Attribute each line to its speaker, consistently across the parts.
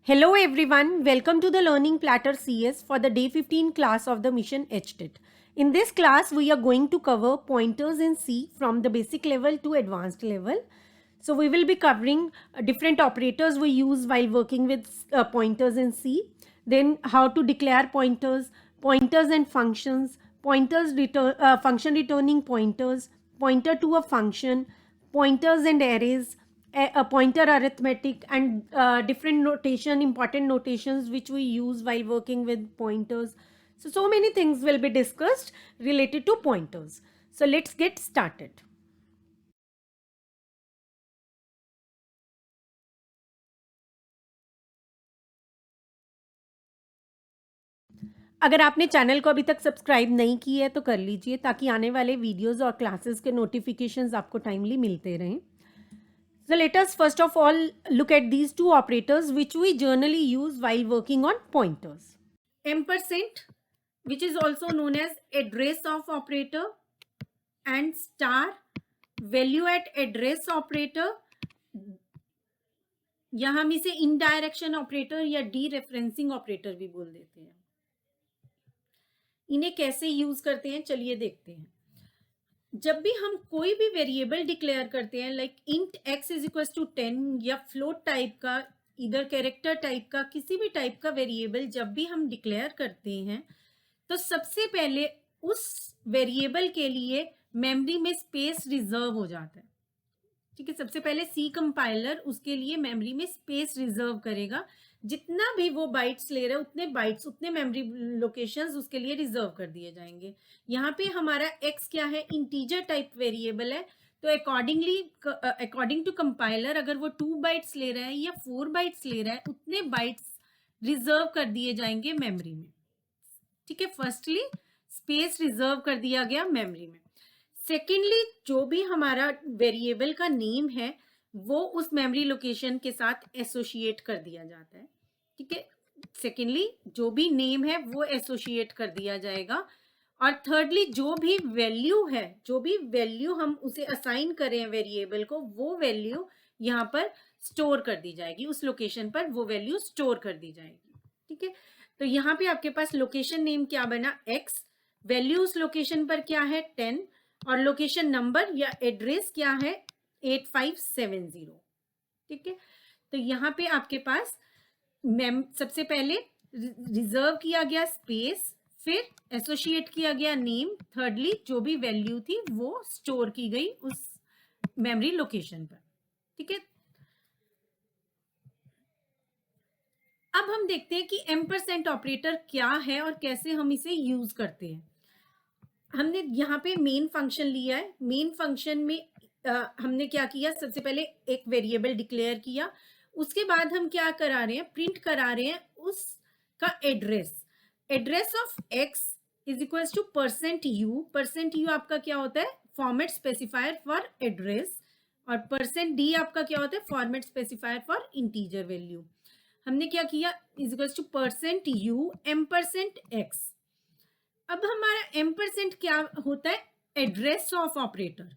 Speaker 1: Hello everyone, welcome to the Learning Platter CS for the day 15 class of the mission HTIT. In this class, we are going to cover pointers in C from the basic level to advanced level. So we will be covering different operators we use while working with pointers in C, then how to declare pointers, pointers and functions, function returning pointers, pointer to a function, pointers and arrays, a pointer arithmetic, and different important notations which we use while working with pointers. So many things will be discussed related to pointers. So let's get started. अगर आपने channel को अभी तक subscribe नहीं की है तो कर लीजिए ताकि आने वाले वीडियोस और क्लासेस के नोटिफिकेशंस आपको टाइमली मिलते रहें. So let us first of all look at these two operators which we generally use while working on pointers. Ampersand, which is also known as address of operator, and star, value at address operator, या हम इसे indirection operator या D referencing operator भी बोल देते हैं. इन्हें कैसे यूज करते हैं चलिए देखते हैं. जब भी हम कोई भी वेरिएबल डिक्लेयर करते हैं like int x is equal to 10 या फ्लोट टाइप का, इधर कैरेक्टर टाइप का, किसी भी टाइप का वेरिएबल जब भी हम डिक्लेयर करते हैं तो सबसे पहले उस वेरिएबल के लिए मेमोरी में स्पेस रिजर्व हो जाता है. ठीक है, सबसे पहले सी कंपाइलर उसके लिए मेमोरी में स्पेस रिजर्व करेगा. जितना भी वो बाइट्स ले रहा है उतने बाइट्स, उतने मेमोरी लोकेशंस उसके लिए रिजर्व कर दिए जाएंगे. यहाँ पे हमारा x क्या है, इंटीजर टाइप वेरिएबल है, तो अकॉर्डिंग टू कंपाइलर अगर वो 2 बाइट्स ले रहा है या 4 बाइट्स ले रहा है उतने बाइट्स रिजर्व कर दिए जाएंगे मेमोरी में. ठीक है, फर्स्टली स्पेस रिजर्व कर दिया गया मेमोरी में. सेकेंडली जो भी हमारा वेरिएबल का नेम है वो उस मेमोरी लोकेशन के साथ एसोसिएट कर दिया जाता है. ठीक है, सेकेंडली जो भी नेम है वो एसोसिएट कर दिया जाएगा. और थर्डली जो भी वैल्यू है, जो भी वैल्यू हम उसे असाइन करें वेरिएबल को, वो वैल्यू यहाँ पर स्टोर कर दी जाएगी, उस लोकेशन पर वो वैल्यू स्टोर कर दी जाएगी. ठीक है, तो यहाँ पे आपके पास लोकेशन नेम क्या बना x, वैल्यू उस लोकेशन पर क्या है 10, और लोकेशन नंबर या एड्रेस क्या है 8570. ठीक है, तो यहाँ पे आपके पास सबसे पहले रिजर्व किया गया स्पेस, फिर एसोसिएट किया गया नेम, थर्डली जो भी वैल्यू थी वो स्टोर की गई उस मेमोरी लोकेशन पर. ठीक है, अब हम देखते हैं कि एम्परसेंट ऑपरेटर क्या है और कैसे हम इसे यूज करते हैं. हमने यहाँ पे मेन फंक्शन लिया है. मेन फंक्शन में हमने क्या किया, सबसे पहले एक वेरिएबल डिक्लेयर किया, उसके बाद हम क्या करा रहे हैं, प्रिंट करा रहे हैं उसका address. Address of x is equal to %u. %u आपका क्या होता है, फॉर्मेट स्पेसिफायर फॉर एड्रेस, और %d आपका क्या होता है, format specifier for integer value. हमने क्या किया, is equal to %u %x. अब हमारा एम्परसेंट क्या होता है, एड्रेस ऑफ ऑपरेटर.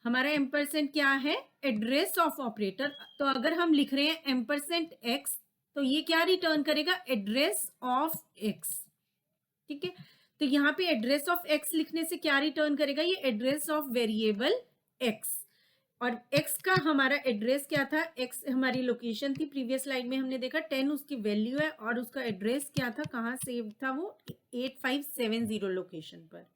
Speaker 1: हमारा एम्परसेंट क्या है, एड्रेस ऑफ ऑपरेटर. तो अगर हम लिख रहे हैं एम्परसेंट x तो ये क्या रिटर्न करेगा, एड्रेस ऑफ x. ठीक है, तो यहाँ पे एड्रेस ऑफ x लिखने से क्या रिटर्न करेगा, ये एड्रेस ऑफ वेरिएबल x. और x का हमारा एड्रेस क्या था, x हमारी लोकेशन थी, प्रीवियस स्लाइड में हमने देखा 10 उसकी वैल्यू है, और उसका एड्रेस क्या था, कहाँ सेव था वो 8570 लोकेशन पर.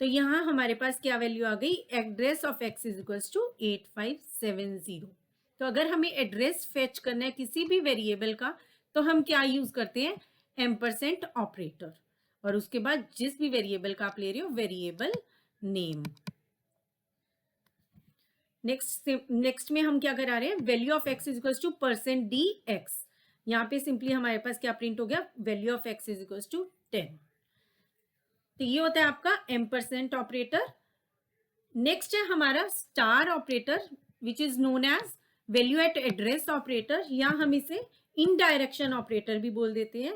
Speaker 1: तो यहाँ हमारे पास क्या वैल्यू आ गई, address of x is equal to 8570. तो अगर हमें एड्रेस फेच करना है किसी भी वेरिएबल का तो हम क्या यूज करते हैं, एम्परसेंट ऑपरेटर, और उसके बाद जिस भी वेरिएबल का आप ले रहे हो वेरिएबल नेम. नेक्स्ट में हम क्या करा रहे हैं, value of x is equal to %dx. यहाँ पे सिंपली हमारे पास क्या प्रिंट हो गया, value of x is equal to 10. तो ये होता है आपका एम्परसेंट ऑपरेटर. नेक्स्ट है हमारा star operator which is known as value at address operator, या हम इसे इनडायरेक्शन ऑपरेटर भी बोल देते हैं.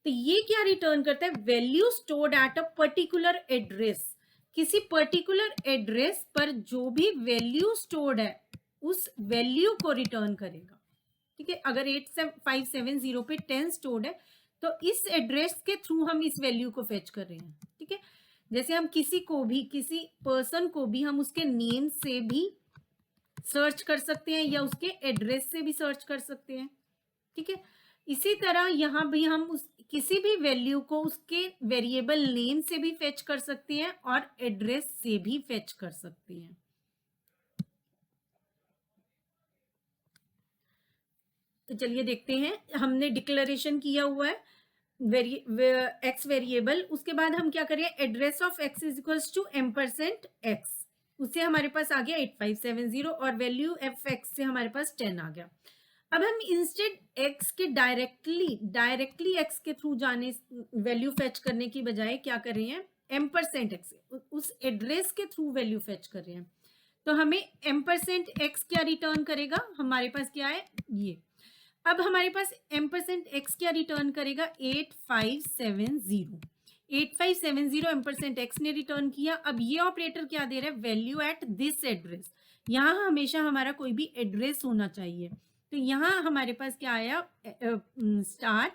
Speaker 1: तो ये क्या रिटर्न करता है, value stored at a particular address. किसी पर्टिकुलर एड्रेस पर जो भी वैल्यू स्टोर्ड है उस वैल्यू को रिटर्न करेगा. ठीक है, अगर 8570 पे 10 स्टोर्ड है तो इस एड्रेस के थ्रू हम इस वैल्यू को फेच कर रहे हैं। ठीक है, जैसे हम किसी पर्सन को भी हम उसके नेम से भी सर्च कर सकते हैं या उसके एड्रेस से भी सर्च कर सकते हैं। ठीक है, इसी तरह यहाँ भी हम किसी भी वैल्यू को उसके वेरिएबल नेम से भी फेच कर सकते हैं और एड्रेस से भी फेच कर सकते हैं। तो चलिए देखते हैं, हमने डिक्लेरेशन किया हुआ है एक्स वेरिएबल, उसके बाद हम क्या करें, address of X is equals to ampersand X, उससे हमारे पास आ गया 8570 और वैल्यू एफ एक्स से हमारे पास 10 आ गया। अब हम इंस्टेड एक्स के डायरेक्टली एक्स के थ्रू जाने, वैल्यू फेच करने की बजाय क्या कर रहे हैं, एम्परसेंट एक्स उस एड्रेस के थ्रू वैल्यू फेच कर रहे हैं। तो हमें एम्परसेंट एक्स क्या रिटर्न करेगा, हमारे पास क्या है ये, अब हमारे पास एम्परसेंट एक्स क्या रिटर्न करेगा, 8570 एम्परसेंट एक्स ने रिटर्न किया। अब ये ऑपरेटर क्या दे रहा है, वैल्यू एट दिस एड्रेस, यहाँ हमेशा हमारा कोई भी एड्रेस होना चाहिए। तो यहाँ हमारे पास क्या आया, स्टार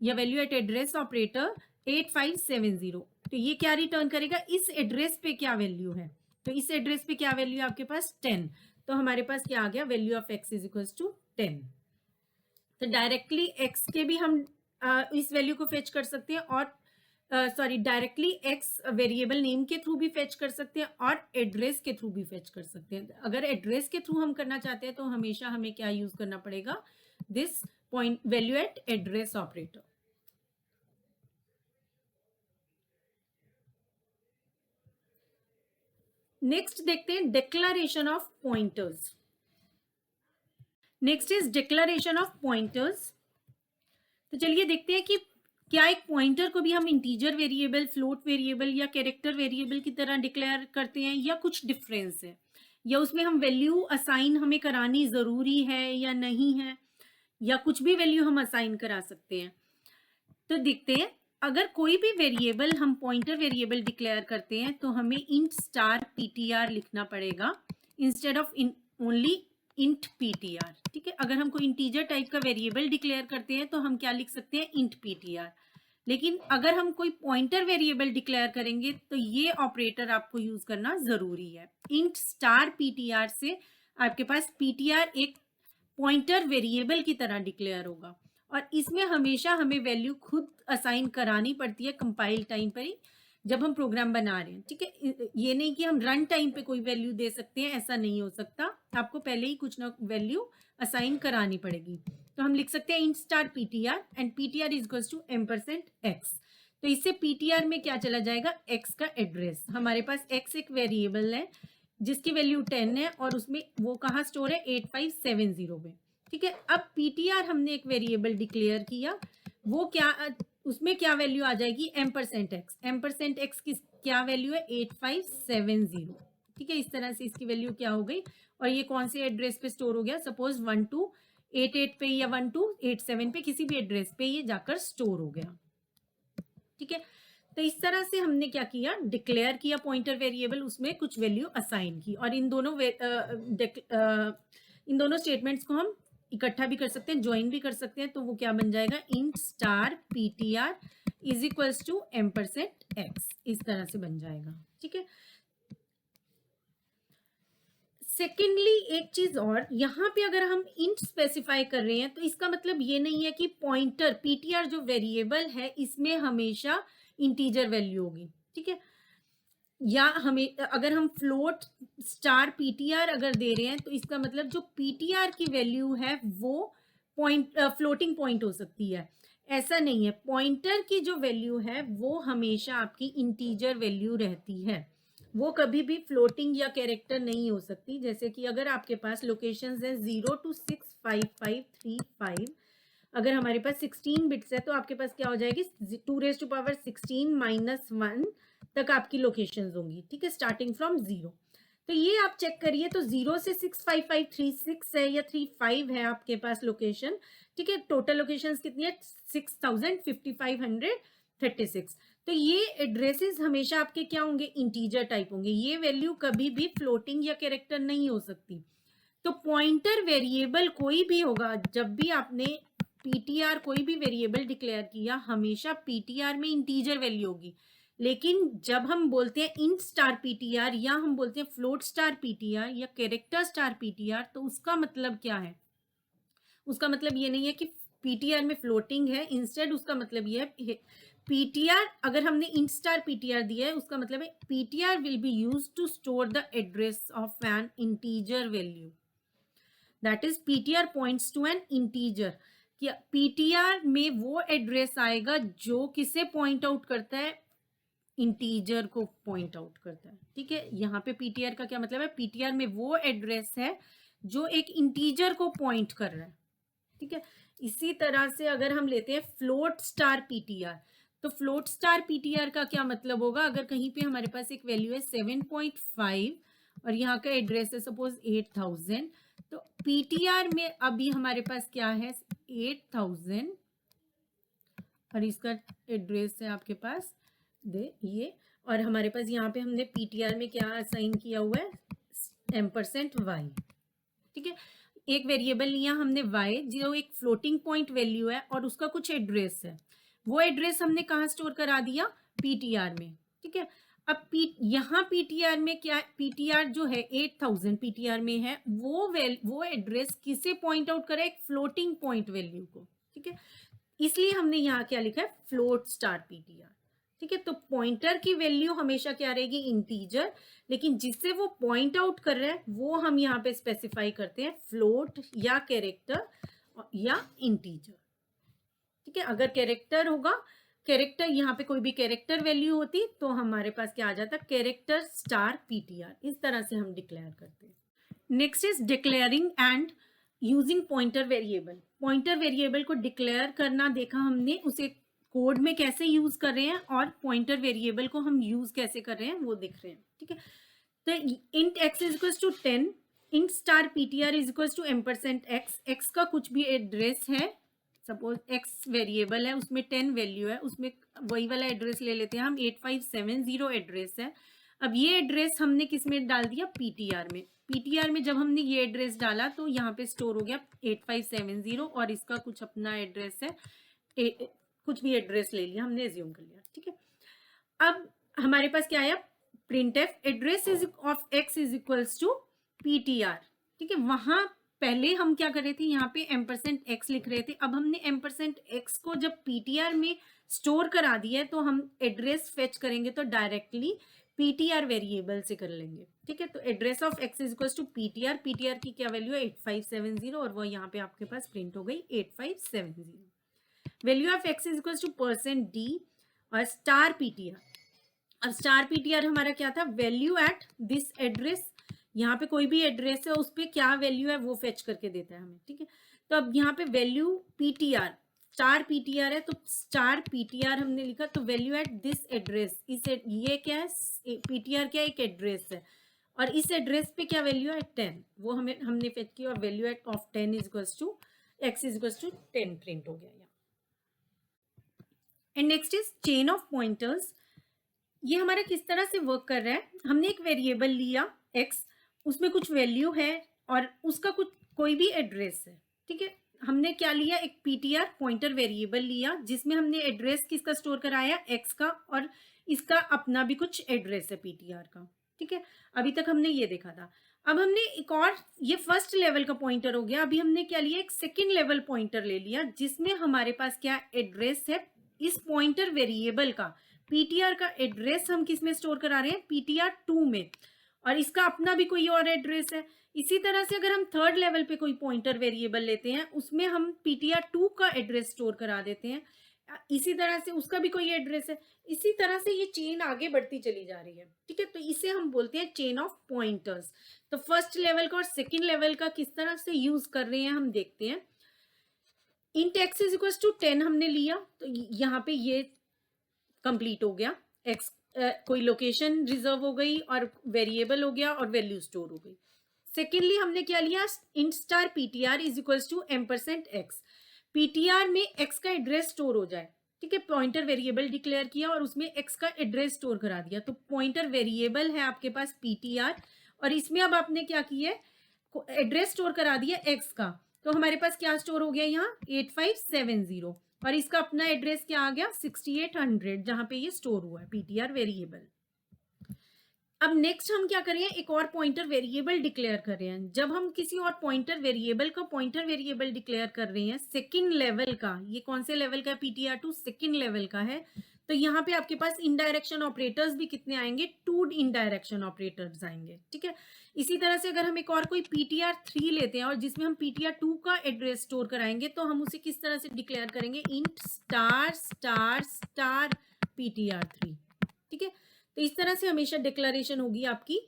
Speaker 1: या वैल्यू एट एड्रेस ऑपरेटर 8570, तो ये क्या रिटर्न करेगा, इस एड्रेस पे क्या वैल्यू है, तो इस एड्रेस पे क्या वैल्यू है आपके पास 10, तो हमारे पास क्या आ गया, value of X is equal to 10। तो डायरेक्टली एक्स के भी हम इस वैल्यू को फेच कर सकते हैं और डायरेक्टली एक्स वेरिएबल नेम के थ्रू भी फेच कर सकते हैं और एड्रेस के थ्रू भी फेच कर सकते हैं। अगर एड्रेस के थ्रू हम करना चाहते हैं तो हमेशा हमें क्या यूज करना पड़ेगा, this point value at address operator. Next देखते हैं declaration of pointers. Next is declaration of pointers. तो चलिए देखते हैं कि क्या एक पॉइंटर को भी हम इंटीजर वेरिएबल, फ्लोट वेरिएबल या कैरेक्टर वेरिएबल की तरह डिक्लेयर करते हैं या कुछ डिफरेंस है, या उसमें हम वैल्यू असाइन हमें करानी जरूरी है या नहीं है, या कुछ भी वैल्यू हम असाइन करा सकते हैं। तो देखते हैं, अगर कोई भी वेरिएबल हम पॉइंटर वेरिएबल डिक्लेयर करते हैं तो हमें इंट स्टार पीटीआर लिखना पड़ेगा instead of only int PTR. ठीक है, अगर हम कोई इंटीजर टाइप का वेरिएबल डिक्लेयर करते हैं तो हम क्या लिख सकते हैं, इंट पीटीआर। लेकिन अगर हम कोई पॉइंटर वेरिएबल डिक्लेयर करेंगे तो ये ऑपरेटर आपको यूज करना जरूरी है। इंट स्टार पीटीआर से आपके पास पीटीआर एक पॉइंटर वेरिएबल की तरह डिक्लेयर होगा और इसमें हमेशा हमें वैल्यू खुद असाइन करानी पड़ती है कंपाइल टाइम पर ही, जब हम प्रोग्राम बना रहे हैं। ठीक है, ये नहीं कि हम रन टाइम पे कोई वैल्यू दे सकते हैं, ऐसा नहीं हो सकता, आपको पहले ही कुछ ना वैल्यू असाइन करानी पड़ेगी। तो हम लिख सकते हैं int star PTR and PTR is equals to ampersand X. तो इससे पीटीआर में क्या चला जाएगा, एक्स का एड्रेस। हमारे पास एक्स एक वेरिएबल है जिसकी वैल्यू 10 है और उसमें वो कहाँ स्टोर है, 8570 में। ठीक है, अब पीटीआर हमने एक वेरिएबल डिक्लेयर किया, वो क्या, उसमें क्या वैल्यू आ जाएगी, एम्परसेंट एक्स। एम्परसेंट एक्स की क्या वैल्यू है, 8570। ठीक है, इस तरह से इसकी वैल्यू क्या हो गई और ये कौन से एड्रेस पे स्टोर हो गया, सपोज 1288 पे या 1287 पे, किसी भी एड्रेस पे ये जाकर स्टोर हो गया। ठीक है, तो इस तरह से हमने क्या किया, डिक्लेयर किया पॉइंटर वेरिएबल, उसमें कुछ वैल्यू असाइन की और इन दोनों स्टेटमेंट्स को हम इकट्ठा भी कर सकते हैं, ज्वाइन भी कर सकते हैं। तो वो क्या बन जाएगा, int star PTR is equals to ampersand X, इस तरह से बन जाएगा। ठीक है, सेकेंडली एक चीज और, यहाँ पे अगर हम इंट स्पेसिफाई कर रहे हैं तो इसका मतलब ये नहीं है कि पॉइंटर पीटीआर जो वेरिएबल है इसमें हमेशा इंटीजर वैल्यू होगी। ठीक है, या हमें अगर हम फ्लोट स्टार पीटीआर अगर दे रहे हैं तो इसका मतलब जो पीटीआर की वैल्यू है वो पॉइंट फ्लोटिंग पॉइंट हो सकती है, ऐसा नहीं है। पॉइंटर की जो वैल्यू है वो हमेशा आपकी इंटीजर वैल्यू रहती है, वो कभी भी फ्लोटिंग या कैरेक्टर नहीं हो सकती। जैसे कि अगर आपके पास लोकेशंस है 0 to 65535, अगर हमारे पास 16 बिट्स है तो आपके पास क्या हो जाएगी, 2⁻16 -1 तक आपकी लोकेशंस होंगी। ठीक है, स्टार्टिंग फ्रॉम 0। तो ये आप चेक करिए, तो 0 से 65536 है या 35 है आपके पास लोकेशन। ठीक है, टोटल लोकेशंस कितनी है, 6536। तो ये एड्रेसेस हमेशा आपके क्या होंगे, इंटीजर टाइप होंगे, ये वैल्यू कभी भी फ्लोटिंग या कैरेक्टर नहीं हो सकती। तो पॉइंटर वेरिएबल कोई भी होगा, जब भी आपने पीटीआर कोई भी वेरिएबल डिक्लेयर किया, हमेशा पीटीआर में इंटीजर वैल्यू होगी। लेकिन जब हम बोलते हैं इंट स्टार पीटीआर या हम बोलते हैं फ्लोट स्टार पीटीआर या कैरेक्टर स्टार पीटीआर, तो उसका मतलब क्या है? उसका मतलब ये नहीं है कि पीटीआर में फ्लोटिंग है, इंस्टेड उसका मतलब ये है पीटीआर, अगर हमने इंट स्टार पीटीआर दिया है उसका मतलब है PTR will be used to store the address of an integer value, that is PTR points to an integer. कि पीटीआर में वो एड्रेस आएगा जो किसे पॉइंट आउट करता है? इंटीजर को पॉइंट आउट करता है। ठीक है, यहाँ पे पीटीआर का क्या मतलब है? पीटीआर में वो एड्रेस है जो एक इंटीजर को पॉइंट कर रहा है। ठीक है, इसी तरह से अगर हम लेते हैं फ्लोट स्टार पीटीआर, तो फ्लोट स्टार पीटीआर का क्या मतलब होगा? अगर कहीं पे हमारे पास एक वैल्यू है 7.5 और यहाँ का एड्रेस है सपोज 8000, तो पीटीआर में अभी हमारे पास क्या है? 8000 और इसका एड्रेस है आपके पास ये, और हमारे पास यहाँ पे हमने पीटीआर में क्या असाइन किया हुआ है? %y। ठीक है, एक वेरिएबल लिया हमने y, जो एक फ्लोटिंग पॉइंट वैल्यू है और उसका कुछ एड्रेस है, वो एड्रेस हमने कहाँ स्टोर करा दिया? पीटीआर में। ठीक है, अब यहाँ पीटीआर में क्या, पीटीआर जो है 8000 पीटीआर में है, वो एड्रेस किसे पॉइंट आउट करा? एक फ्लोटिंग पॉइंट वैल्यू को। ठीक है, इसलिए हमने यहाँ क्या लिखा है? Float star PTR. ठीक है, तो पॉइंटर की वैल्यू हमेशा क्या रहेगी? इंटीजर, लेकिन जिससे वो पॉइंट आउट कर रहा है वो हम यहाँ पे स्पेसिफाई करते हैं फ्लोट या कैरेक्टर या इंटीजर। ठीक है, अगर कैरेक्टर होगा, कैरेक्टर यहाँ पे कोई भी कैरेक्टर वैल्यू होती तो हमारे पास क्या आ जाता? Character star PTR. इस तरह से हम डिक्लेयर करते हैं। Next is declaring and using pointer variable. Pointer variable को डिक्लेयर करना देखा हमने, उसे कोड में कैसे यूज कर रहे हैं और पॉइंटर वेरिएबल को हम यूज कैसे कर रहे हैं वो दिख रहे हैं। ठीक है, तो int x is equal to 10, int star PTR is equal to %x, x का कुछ भी एड्रेस है, सपोज x वेरिएबल है उसमें 10 वैल्यू है, उसमें वही वाला एड्रेस ले लेते हैं हम, 8570 एड्रेस है। अब ये एड्रेस हमने किस में डाल दिया? पीटीआर में। पीटीआर में जब हमने ये एड्रेस डाला तो यहाँ पे स्टोर हो गया 8570 और इसका कुछ अपना एड्रेस है, कुछ भी एड्रेस ले लिया हमने, एज्यूम कर लिया। ठीक है, अब हमारे पास क्या आया? Printf address is of x is equals to PTR. ठीक है, वहां पहले हम क्या कर रहे थे? यहाँ पे %x लिख रहे थे, अब हमने %x को जब पीटीआर में स्टोर करा दिया है तो हम एड्रेस फेच करेंगे तो डायरेक्टली पीटीआर वेरिएबल से कर लेंगे। ठीक है, तो address of x is equals to PTR, PTR की क्या वैल्यू है? 8570 और वो यहाँ पे आपके पास प्रिंट हो गई 8570। Value of x is equal to %d और स्टार पीटीआर। अब स्टार पीटीआर हमारा क्या था? वैल्यू एट दिस एड्रेस, यहाँ पे कोई भी एड्रेस है उस पर क्या वैल्यू है वो फेच करके देता है हमें। ठीक है, तो अब यहाँ पे वैल्यू पीटीआर, स्टार पीटीआर है तो स्टार पीटीआर हमने लिखा, तो वैल्यू एट दिस एड्रेस, इस ये क्या है? पीटीआर क्या? एक एड्रेस है और इस एड्रेस पे क्या वैल्यू है? 10, वो हमने फेच किया और value at of 10 is equal to x is equal to 10 print हो गया यहाँ। And next is chain of pointers. ये हमारा किस तरह से वर्क कर रहा है? हमने एक वेरिएबल लिया x, उसमें कुछ वैल्यू है और उसका कुछ कोई भी एड्रेस है। ठीक है, हमने क्या लिया? एक पीटीआर पॉइंटर वेरिएबल लिया जिसमें हमने एड्रेस किसका स्टोर कराया? x का, और इसका अपना भी कुछ एड्रेस है पीटीआर का। ठीक है, अभी तक हमने ये देखा था। अब हमने एक और, ये फर्स्ट लेवल का पॉइंटर हो गया, अभी हमने क्या लिया? एक सेकेंड लेवल पॉइंटर ले लिया जिसमें हमारे पास क्या एड्रेस है? इस पॉइंटर वेरिएबल का पीटीआर का एड्रेस हम किस में स्टोर करा रहे हैं? पीटीआर 2 में, और इसका अपना भी कोई और एड्रेस है। इसी तरह से अगर हम थर्ड लेवल पे कोई पॉइंटर वेरिएबल लेते हैं उसमें हम पीटीआर 2 का एड्रेस स्टोर करा देते हैं, इसी तरह से उसका भी कोई एड्रेस है। इसी तरह से ये चेन आगे बढ़ती चली जा रही है। ठीक है, तो इसे हम बोलते हैं चेन ऑफ पॉइंटर्स। तो फर्स्ट लेवल का और सेकेंड लेवल का किस तरह से यूज कर रहे हैं हम देखते हैं। Int x is equal to 10 हमने लिया, तो यहाँ पे ये कंप्लीट हो गया, x कोई लोकेशन रिजर्व हो गई और वेरिएबल हो गया और वैल्यू स्टोर हो गई। सेकेंडली हमने क्या लिया? Int star PTR is equal to %x, PTR में x का एड्रेस स्टोर हो जाए। ठीक है, पॉइंटर वेरिएबल डिक्लेयर किया और उसमें x का एड्रेस स्टोर करा दिया, तो पॉइंटर वेरिएबल है आपके पास पीटीआर, और इसमें अब आपने क्या किया है? एड्रेस स्टोर करा दिया x का, तो हमारे पास क्या स्टोर हो गया यहाँ 8570, और इसका अपना एड्रेस क्या आ गया 6800, जहां पे ये स्टोर हुआ है पीटीआर वेरिएबल। अब नेक्स्ट हम क्या कर रहे हैं, एक और पॉइंटर वेरिएबल डिक्लेयर कर रहे हैं। जब हम किसी और पॉइंटर वेरिएबल डिक्लेयर कर रहे हैं सेकंड लेवल का, ये कौन से लेवल का है, ptr2 सेकंड लेवल का है, तो यहाँ पे आपके पास इनडायरेक्शन ऑपरेटर्स भी कितने आएंगे, 2 इनडायरेक्शन ऑपरेटर्स आएंगे, ठीक है। इसी तरह से अगर हम एक और कोई ptr3 लेते हैं और जिसमें हम ptr2 का एड्रेस स्टोर कराएंगे, तो हम उसे किस तरह से डिक्लेयर करेंगे, int star star star ptr3, ठीक है। तो इस तरह से हमेशा डिक्लेरेशन होगी आपकी।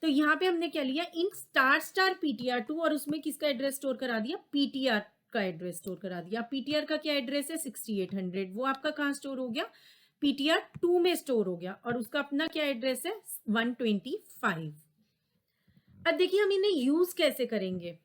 Speaker 1: तो यहाँ पे हमने क्या लिया, इन स्टार स्टार ptr2, और उसमें किसका एड्रेस स्टोर करा दिया, ptr का एड्रेस स्टोर करा दिया। ptr का क्या एड्रेस है 6800, वो आपका कहाँ स्टोर हो गया, ptr2 में स्टोर हो गया, और उसका अपना क्या एड्रेस है 125। अब देखिए हम इन्हें यूज कैसे करेंगे।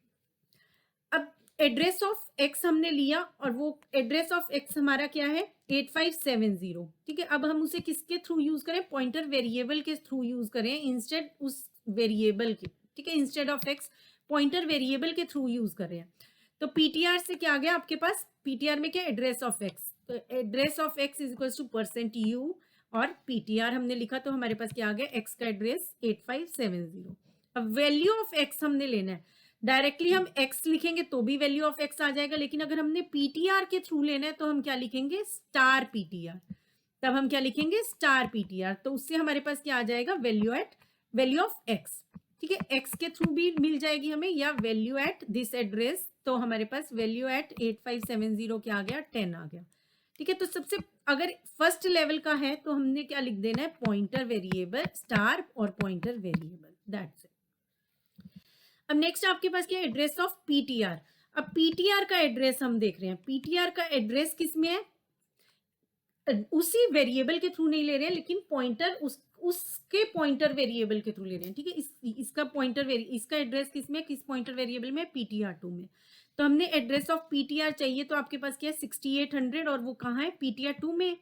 Speaker 1: अब एड्रेस ऑफ एक्स हमने लिया, और वो एड्रेस ऑफ एक्स हमारा क्या है 8570, ठीक है। अब हम उसे किसके थ्रू यूज करें, पॉइंटर वेरिएबल के थ्रू यूज करें इंस्टेड उस वेरिएबल के, ठीक है, instead of x pointer variable के थ्रू यूज कर रहे हैं। तो पीटीआर से क्या आ गया आपके पास, पीटीआर में क्या एड्रेस ऑफ एक्स, तो address of X is equal to %u, और पीटीआर हमने लिखा तो हमारे पास क्या आ गया, एक्स का एड्रेस 8570। अब वैल्यू ऑफ एक्स हमने लेना है, डायरेक्टली हम x लिखेंगे तो भी वैल्यू ऑफ x आ जाएगा, लेकिन अगर हमने ptr के थ्रू लेना है तो हम क्या लिखेंगे, स्टार ptr। तब हम क्या लिखेंगे, स्टार ptr, तो उससे हमारे पास क्या आ जाएगा, वैल्यू ऑफ x, ठीक है। x के थ्रू भी मिल जाएगी हमें, या वैल्यू एट दिस एड्रेस, तो हमारे पास वैल्यू एट 8570 क्या आ गया, 10 आ गया, ठीक है। तो सबसे अगर फर्स्ट लेवल का है तो हमने क्या लिख देना है, पॉइंटर वेरिएबल स्टार और पॉइंटर वेरिएबल, दैट्स इट। अब नेक्स्ट आपके पास क्या है, एड्रेस ऑफ पीटीआर। अब पीटीआर का एड्रेस हम देख रहे हैं, पीटीआर का एड्रेस किसमें है, उसी वेरिएबल के थ्रू नहीं ले रहे हैं, लेकिन पॉइंटर उसके पॉइंटर वेरिएबल के थ्रू ले रहे हैं, ठीक है। इसका एड्रेस किसमें, किस पॉइंटर वेरिएबल में, ptr2 में। तो हमने एड्रेस ऑफ ptr चाहिए, तो आपके पास क्या है 6800, और वो कहाँ है, ptr2 में।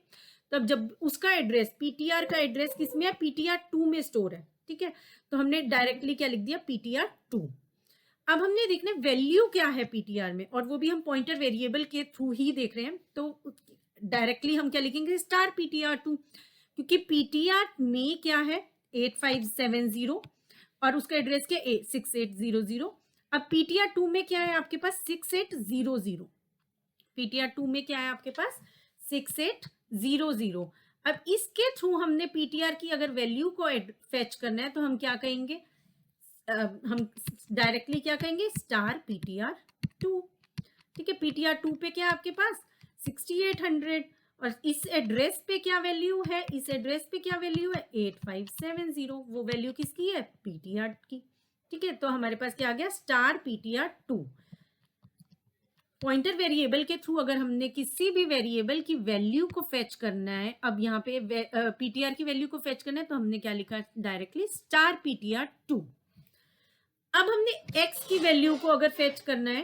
Speaker 1: तब जब उसका एड्रेस ptr का एड्रेस किसमें है, ptr2 में स्टोर है, ठीक है। तो हमने डायरेक्टली क्या लिख दिया, ptr2। अब हमने देखना वैल्यू क्या है पीटीआर में, और वो भी हम पॉइंटर वेरिएबल के थ्रू ही देख रहे हैं, तो डायरेक्टली हम क्या लिखेंगे, स्टार ptr2, क्योंकि ptr में क्या है 8570, और उसका एड्रेस क्या 6800। अब ptr2 में क्या है आपके पास 6800, ptr2 में क्या है आपके पास 6800। अब इसके थ्रू हमने ptr की अगर वैल्यू को फेच करना है तो हम क्या कहेंगे, हम डायरेक्टली क्या कहेंगे, स्टार ptr2, ठीक है। ptr2 पे क्या है आपके पास 6800, और इस एड्रेस पे क्या वैल्यू है, इस एड्रेस पे क्या वैल्यू है 8570, वो वैल्यू किसकी है, ptr की, ठीक है। तो हमारे पास क्या आ गया, स्टार ptr2। पॉइंटर वेरिएबल के थ्रू अगर हमने किसी भी वेरिएबल की वैल्यू को फेच करना है, अब यहाँ पे ptr की वैल्यू को फेच करना है, तो हमने क्या लिखा, डायरेक्टली स्टार ptr2। अब हमने x की वैल्यू को अगर फेच करना है,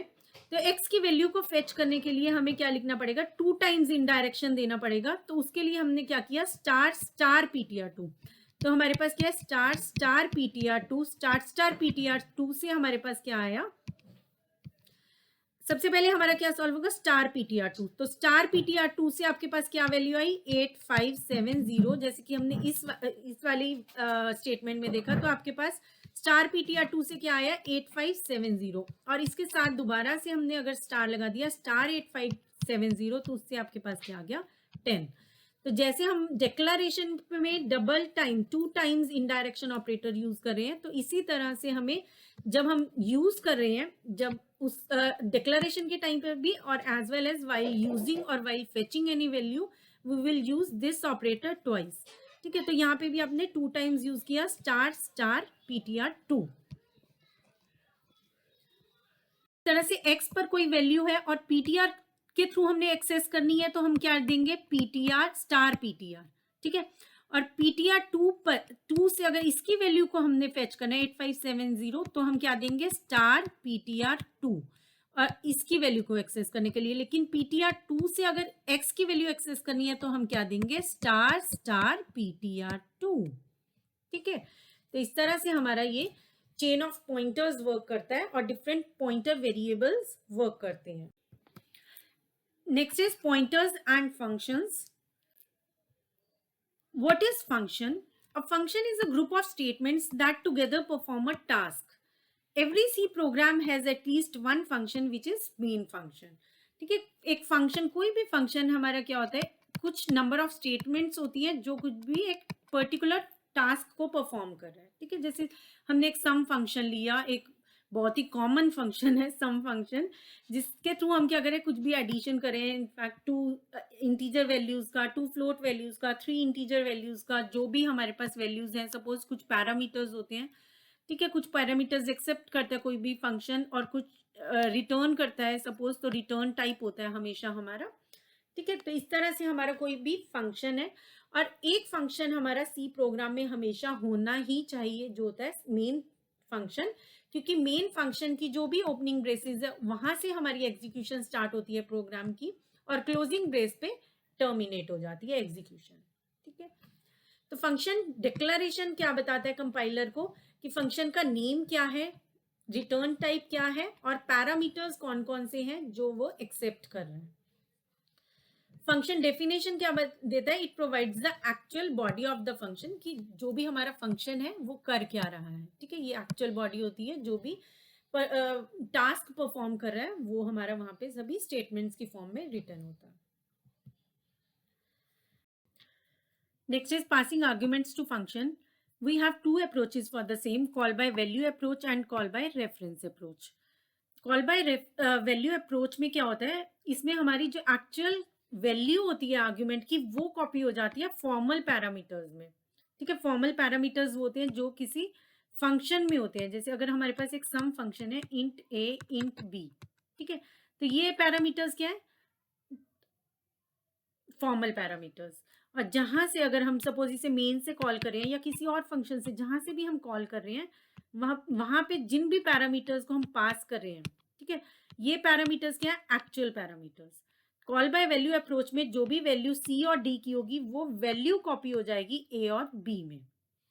Speaker 1: तो x की वैल्यू को फेच करने के लिए हमें क्या लिखना पड़ेगा, 2 टाइम्स इनडायरेक्शन देना पड़ेगा। तो उसके लिए हमने क्या किया, स्टार ptr2। तो हमारे पास क्या है, स्टार ptr2, स्टार ptr2 से हमारे पास क्या आया, सबसे पहले हमारा क्या सॉल्व होगा, स्टार ptr2। तो स्टार ptr2 से आपके पास क्या वैल्यू आई 8570, जैसे कि हमने इस वाली स्टेटमेंट में देखा। तो आपके पास स्टार ptr2 से क्या आया 8570, और इसके साथ दोबारा से हमने अगर स्टार लगा दिया स्टार 8570, तो उससे आपके पास क्या आ गया 10। तो जैसे हम डिक्लेरेशन में double time 2 times indirection operator use कर रहे हैं, तो इसी तरह से हमें जब हम यूज कर रहे हैं, जब उस डिक्लेरेशन के टाइम पर भी, और as well as while using और while fetching any value, we will use this operator twice, ठीक है। तो यहाँ पे भी आपने 2 टाइम्स यूज किया स्टार ptr2। इस तरह से x पर कोई वैल्यू है और ptr के थ्रू हमने एक्सेस करनी है, तो हम क्या देंगे, ptr स्टार ptr, ठीक है। और ptr2 पर 2 से अगर इसकी वैल्यू को हमने फेच करना है 8570, तो हम क्या देंगे, स्टार ptr2, और इसकी वैल्यू को एक्सेस करने के लिए। लेकिन ptr2 से अगर x की वैल्यू एक्सेस करनी है, तो हम क्या देंगे, स्टार ptr2, ठीक है। तो इस तरह से हमारा ये चेन ऑफ पॉइंटर्स वर्क करता है और डिफरेंट पॉइंटर वेरिएबल्स वर्क करते हैं. Next is pointers and functions. What is function? A function is a group of statements that together perform a task. Every C program has at least one function which is main function. ठीक है, एक function, कोई भी function हमारा क्या होता है, कुछ नंबर ऑफ स्टेटमेंट्स होती है जो कुछ भी एक पर्टिकुलर टास्क को परफॉर्म कर रहा है. ठीक है, जैसे हमने एक सम फंक्शन लिया, एक बहुत ही कॉमन फंक्शन है सम फंक्शन, जिसके थ्रू हम क्या करें, कुछ भी एडिशन करें, इनफैक्ट 2 इंटीजर वैल्यूज का, 2 फ्लोट वैल्यूज का, 3 इंटीजर वैल्यूज का, जो भी हमारे पास वैल्यूज हैं, सपोज कुछ पैरामीटर्स होते हैं. ठीक है, कुछ पैरामीटर्स एक्सेप्ट करता है कोई भी फंक्शन और कुछ रिटर्न करता है, सपोज, तो रिटर्न टाइप होता है हमेशा हमारा. ठीक है, तो इस तरह से हमारा कोई भी फंक्शन है और एक फंक्शन हमारा सी प्रोग्राम में हमेशा होना ही चाहिए जो होता है मेन फंक्शन, क्योंकि मेन फंक्शन की जो भी ओपनिंग ब्रेसेस है वहां से हमारी एग्जीक्यूशन स्टार्ट होती है प्रोग्राम की और क्लोजिंग ब्रेस पे टर्मिनेट हो जाती है एग्जीक्यूशन. ठीक है, तो फंक्शन डिक्लेरेशन क्या बताता है कंपाइलर को कि फंक्शन का नेम क्या है, रिटर्न टाइप क्या है और पैरामीटर्स कौन कौन से हैं जो वो एक्सेप्ट कर रहे हैं. फंक्शन डेफिनेशन क्या देता है, it provides the actual body of the function, कि जो भी हमारा फंक्शन है वो कर क्या रहा है. ठीक है, ये एक्चुअल बॉडी होती है, जो भी टास्क परफॉर्म कर रहा है वो हमारा वहां पे सभी स्टेटमेंट्स की फॉर्म में रिटर्न होता है. Next is passing arguments to function. We have two approaches for the same, call by value approach and call by reference approach. Call by value approach में क्या होता है, इसमें हमारी जो एक्चुअल वैल्यू होती है आर्ग्यूमेंट की वो कॉपी हो जाती है फॉर्मल पैरामीटर्स में. ठीक है, फॉर्मल पैरामीटर्स होते हैं जो किसी फंक्शन में होते हैं. जैसे अगर हमारे पास एक सम फंक्शन है इंट a इंट b. ठीक है, तो ये पैरामीटर्स क्या है, फॉर्मल पैरामीटर्स. और जहां से अगर हम सपोज इसे मेन से कॉल कर रहे हैं या किसी और फंक्शन से जहां से भी हम कॉल कर रहे हैं, वहां पे जिन भी पैरामीटर्स को हम पास कर रहे हैं, ठीक है, ये पैरामीटर्स क्या है, actual parameters. Call by value approach में जो भी वैल्यू सी और डी की होगी वो वैल्यू कॉपी हो जाएगी ए और बी में.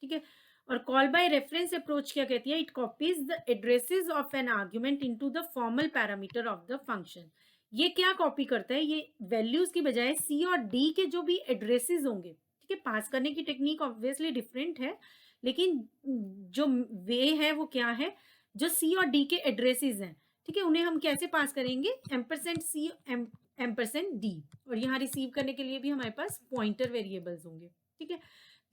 Speaker 1: ठीक है, और कॉल बाय रेफरेंस अप्रोच क्या कहती है, it copies the addresses of an argument into the formal parameter of the function. ये क्या कॉपी करता है, ये वैल्यूज की बजाय सी और डी के जो भी एड्रेसेस होंगे, ठीक है, पास करने की टेक्निक ऑब्वियसली डिफरेंट है, लेकिन जो वे है वो क्या है, जो सी और डी के एड्रेसेस हैं, ठीक है, उन्हें हम कैसे पास करेंगे, एम्परसेंड सी एम्परसेंड डी, और यहाँ रिसीव करने के लिए भी हमारे पास पॉइंटर वेरिएबल्स होंगे. ठीक है,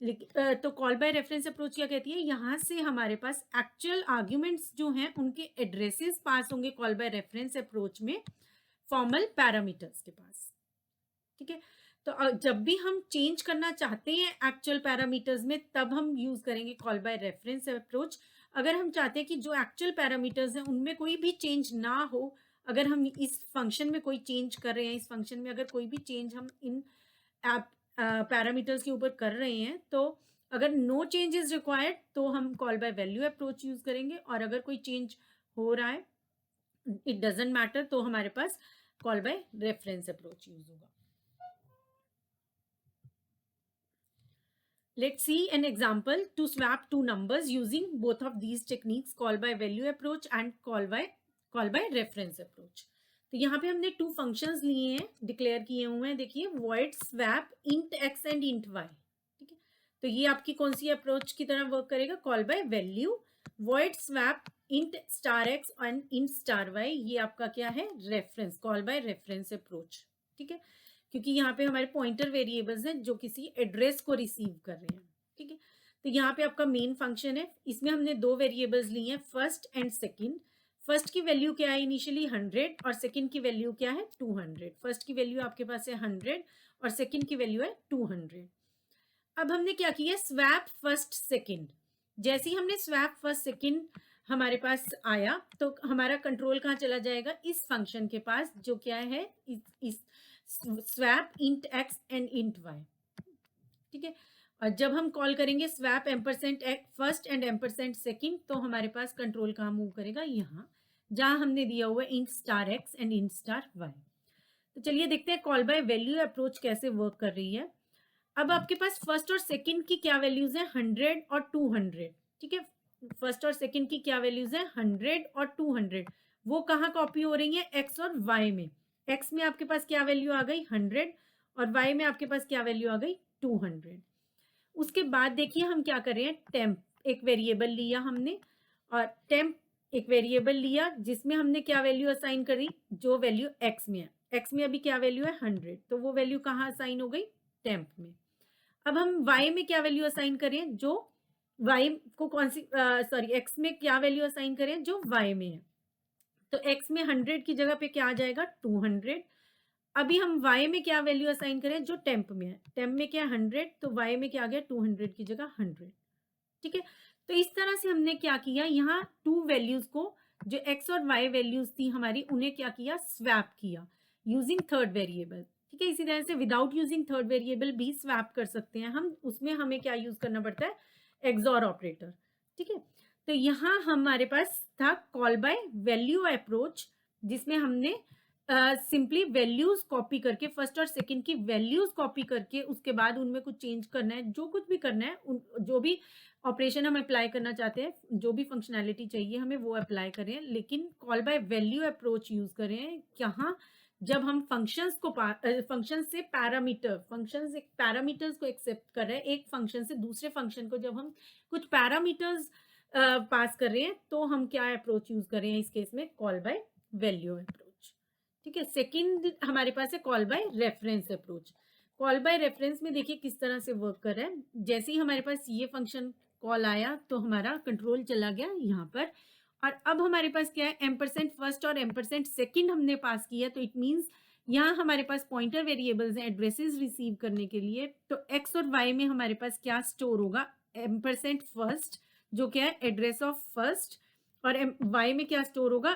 Speaker 1: लेकिन तो कॉल बाय रेफरेंस अप्रोच क्या कहती है, यहाँ से हमारे पास एक्चुअल आर्ग्यूमेंट्स जो हैं उनके एड्रेसेस पास होंगे कॉल बाय रेफरेंस अप्रोच में फॉर्मल पैरामीटर्स के पास. ठीक है, तो जब भी हम चेंज करना चाहते हैं एक्चुअल पैरामीटर्स में तब हम यूज करेंगे कॉल बाय रेफरेंस अप्रोच. अगर हम चाहते हैं कि जो एक्चुअल पैरामीटर्स हैं उनमें कोई भी चेंज ना हो, अगर हम इस फंक्शन में कोई चेंज कर रहे हैं, इस फंक्शन में अगर कोई भी चेंज हम इन पैरामीटर्स के ऊपर कर रहे हैं, तो अगर नो चेंज इज रिक्वायर्ड तो हम call by value approach use करेंगे, और अगर कोई चेंज हो रहा है, इट डजेंट मैटर, तो हमारे पास call by reference approach use होगा. Let's see an example to swap two numbers using both of these techniques, call by value approach and call by reference approach. तो यहाँ पे हमने 2 फंक्शंस लिए हैं, डिक्लेयर किए हुए हैं. देखिए, void swap int x and int y. ठीक है, तो ये आपकी कौन सी अप्रोच की तरह वर्क करेगा, call by value. void swap int star x and int star y, ये आपका क्या है, reference, call by reference approach. ठीक है, क्योंकि यहाँ पे हमारे पॉइंटर वेरिएबल्स हैं जो किसी एड्रेस को रिसीव कर रहे हैं. ठीक है, तो यहाँ पे आपका मेन फंक्शन है, इसमें हमने 2 वेरिएबल्स लिए हैं, फर्स्ट एंड सेकंड. फर्स्ट की वैल्यू क्या है इनिशियली 100 और सेकंड की वैल्यू क्या है 200. फर्स्ट की वैल्यू आपके पास है 100 और सेकंड की वैल्यू है 200. अब हमने क्या किया, स्वैप फर्स्ट सेकंड. जैसे ही हमने स्वैप फर्स्ट सेकंड हमारे पास आया तो हमारा कंट्रोल कहाँ चला जाएगा, इस फंक्शन के पास जो क्या है, इस swap int X and int Y. ठीक है, और जब हम कॉल करेंगे swap ampersand first and ampersand second तो हमारे पास कंट्रोल कहाँ मूव करेगा, यहाँ जहां हमने दिया हुआ int star X and int star Y. तो चलिए देखते हैं कॉल बाय वैल्यू अप्रोच कैसे वर्क कर रही है. अब आपके पास फर्स्ट और सेकंड की क्या वैल्यूज है, 100 और 200. ठीक है, फर्स्ट और सेकंड की क्या वैल्यूज है 100 और 200, वो कहाँ कॉपी हो रही है एक्स और वाई में। एक्स में आपके पास क्या वैल्यू आ गई 100 और वाई में आपके पास क्या वैल्यू आ गई 200। उसके बाद देखिए हम क्या कर रहे हैं, टेम्प एक वेरिएबल लिया हमने, और टेम्प एक वेरिएबल लिया जिसमें हमने क्या वैल्यू असाइन करी, जो वैल्यू एक्स में है। एक्स में अभी क्या वैल्यू है 100, तो वो वैल्यू कहाँ असाइन हो गई टेम्प में। अब हम वाई में क्या वैल्यू असाइन करें, जो वाई को कौन सी सॉरी एक्स में क्या वैल्यू असाइन करें जो वाई में है। तो एक्स में 100 की जगह पे क्या आ जाएगा 200। अभी हम y में क्या वैल्यू असाइन करें जो टेम्प में है, टेम्प में क्या 100, तो y में क्या आ गया 200 की जगह 100। ठीक है, तो इस तरह से हमने क्या किया, यहाँ टू वैल्यूज को जो x और y वैल्यूज थी हमारी उन्हें क्या किया स्वैप किया यूजिंग थर्ड वेरिएबल। ठीक है, इसी तरह से विदाउट यूजिंग थर्ड वेरिएबल भी स्वैप कर सकते हैं हम, उसमें हमें क्या यूज करना पड़ता है एक्सॉर ऑपरेटर। ठीक है, तो यहाँ हमारे पास था कॉल बाय वैल्यू अप्रोच, जिसमें हमने सिंपली वैल्यूज कॉपी करके फर्स्ट और सेकंड की वैल्यूज कॉपी करके उसके बाद उनमें कुछ चेंज करना है, जो कुछ भी करना है जो भी ऑपरेशन हम अप्लाई करना चाहते हैं, जो भी फंक्शनैलिटी चाहिए हमें वो अप्लाई करें, लेकिन call by value approach use करें। यहाँ जब हम फंक्शंस को फंक्शन से पैरामीटर्स को एक्सेप्ट कर रहे हैं, एक फंक्शन से दूसरे फंक्शन को जब हम कुछ पैरामीटर्स पास कर रहे हैं तो हम क्या अप्रोच यूज कर रहे हैं इस केस में कॉल बाय वैल्यू अप्रोच। ठीक है, सेकंड हमारे पास है call by reference approach. Call by reference में देखिए किस तरह से वर्क कर रहा है, जैसे ही हमारे पास ये फंक्शन कॉल आया तो हमारा कंट्रोल चला गया यहाँ पर, और अब हमारे पास क्या है एम्परसेंट फर्स्ट और एम्परसेंट सेकंड हमने पास किया, तो इट मींस यहाँ हमारे पास पॉइंटर वेरिएबल्स हैं एड्रेसेस रिसीव करने के लिए। तो एक्स और वाई में हमारे पास क्या स्टोर होगा एम्परसेंट फर्स्ट, जो क्या है एड्रेस ऑफ फर्स्ट, और वाई में क्या स्टोर होगा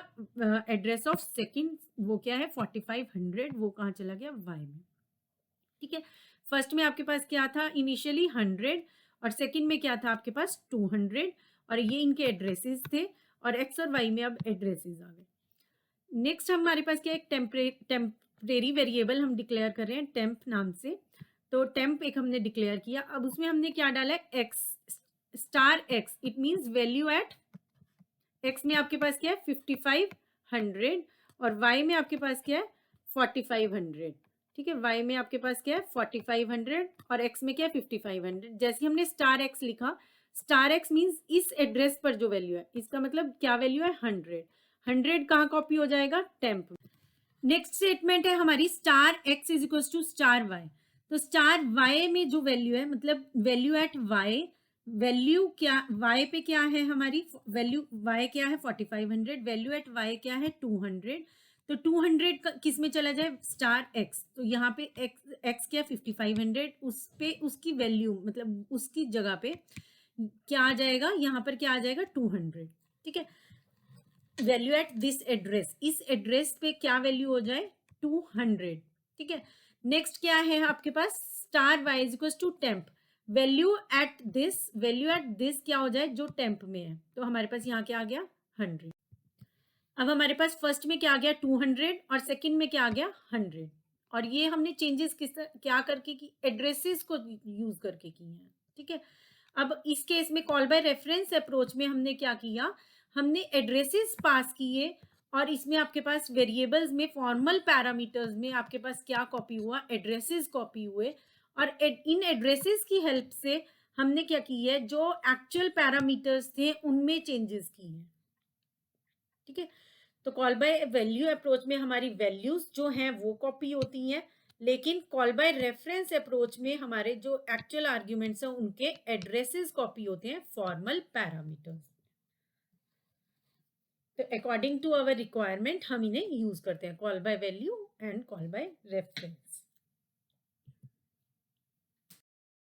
Speaker 1: एड्रेस ऑफ सेकंड, वो क्या है 4500, वो कहाँ चला गया वाई में। ठीक है, फर्स्ट में आपके पास क्या था इनिशियली 100 और सेकंड में क्या था आपके पास 200, और ये इनके एड्रेसेस थे, और एक्स और वाई में अब एड्रेसेस आ गए। नेक्स्ट हमारे पास क्या एक टेम्परेरी वेरिएबल हम डिक्लेयर कर रहे हैं टेम्प नाम से। तो टेम्प एक हमने डिक्लेयर किया, अब उसमें हमने क्या डाला है X star X, it means value at X में आपके पास क्या है 5500 और वाई में आपके पास क्या है 4500। ठीक है, वाई में आपके पास क्या है 4500 और एक्स में क्या है 5500। जैसे हमने स्टार एक्स लिखा, स्टार एक्स मींस इस एड्रेस पर जो वैल्यू है, इसका मतलब क्या वैल्यू है 100, 100 कहाँ कॉपी हो जाएगा टेम्प। नेक्स्ट स्टेटमेंट है हमारी star X is equal to star Y. तो स्टार वाई में जो वैल्यू है मतलब वैल्यू एट वाई, वैल्यू क्या वाई पे क्या है हमारी वैल्यू वाई क्या है 4500, वैल्यू एट वाई क्या है 200। तो 200 किस में चला जाए स्टार एक्स, तो यहाँ पे एक्स क्या 5500, उस पे उसकी वैल्यू मतलब उसकी जगह पे क्या आ जाएगा, यहाँ पर क्या आ जाएगा 200। ठीक है, वैल्यू एट दिस एड्रेस, इस एड्रेस पे क्या वैल्यू हो जाए 200। ठीक है, नेक्स्ट क्या है आपके पास star y is equal to temp, value at this क्या हो जाए जो टेम्प में है, तो हमारे पास यहाँ क्या आ गया 100। अब हमारे पास फर्स्ट में क्या आ गया 200 और सेकंड में क्या आ गया 100, और ये हमने चेंजेस क्या करके की एड्रेसेस को यूज करके की हैं। ठीक है, अब इस केस में कॉल बाय रेफरेंस अप्रोच में हमने क्या किया, हमने एड्रेसेस पास किए और इसमें आपके पास वेरिएबल्स में फॉर्मल पैरामीटर्स में आपके पास क्या कॉपी हुआ एड्रेसेस कॉपी हुए, और इन एड्रेसेस की हेल्प से हमने क्या की है जो एक्चुअल पैरामीटर्स थे उनमें चेंजेस की हैं। ठीक है, तो कॉल बाय वैल्यू अप्रोच में हमारी वैल्यूज जो हैं वो कॉपी होती हैं, लेकिन कॉल बाय रेफरेंस अप्रोच में हमारे जो एक्चुअल आर्ग्यूमेंट्स हैं उनके एड्रेसेस कॉपी होते हैं फॉर्मल पैरामीटर्स। तो अकॉर्डिंग टू अवर रिक्वायरमेंट हम इन्हें यूज करते हैं call by value and call by reference.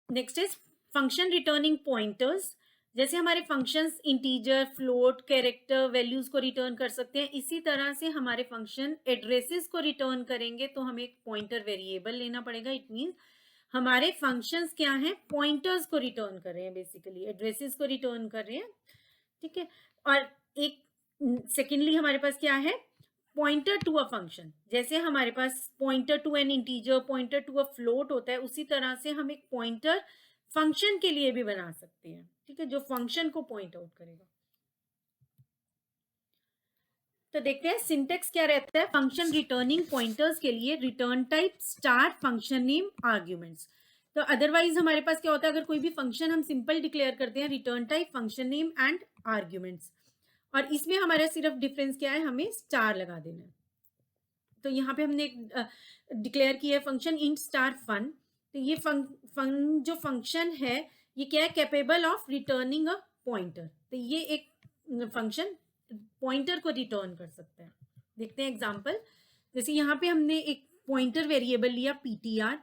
Speaker 1: Next is function returning pointers. जैसे हमारे functions integer float character values को रिटर्न कर सकते हैं, इसी तरह से हमारे फंक्शन एड्रेसेस को रिटर्न करेंगे तो हमें एक पॉइंटर वेरिएबल लेना पड़ेगा। इट मींस हमारे फंक्शंस क्या हैं पॉइंटर्स को रिटर्न कर रहे हैं, बेसिकली एड्रेसेस को रिटर्न कर रहे हैं। ठीक है, और एक सेकेंडली हमारे पास क्या है पॉइंटर टू अ फंक्शन, जैसे हमारे पास pointer to an integer pointer to a float होता है, उसी तरह से हम एक पॉइंटर फंक्शन के लिए भी बना सकते हैं। ठीक है, जो फंक्शन को पॉइंट आउट करेगा। तो देखते हैं सिंटेक्स क्या रहता है फंक्शन रिटर्निंग पॉइंटर्स के लिए। Return type star function name arguments. तो अदरवाइज हमारे पास क्या होता है, अगर कोई भी फंक्शन हम सिंपल डिक्लेयर करते हैं return type function name and arguments, और इसमें हमारा सिर्फ डिफरेंस क्या है, हमें स्टार लगा देना है। तो यहाँ पे हमने डिक्लेयर किया है फंक्शन इंट स्टार फन। तो ये जो फंक्शन है ये क्या है, capable of returning a pointer. तो ये एक फंक्शन पॉइंटर को रिटर्न कर सकता है। देखते हैं एग्जांपल। जैसे यहाँ पे हमने एक पॉइंटर वेरिएबल लिया पीटीआर,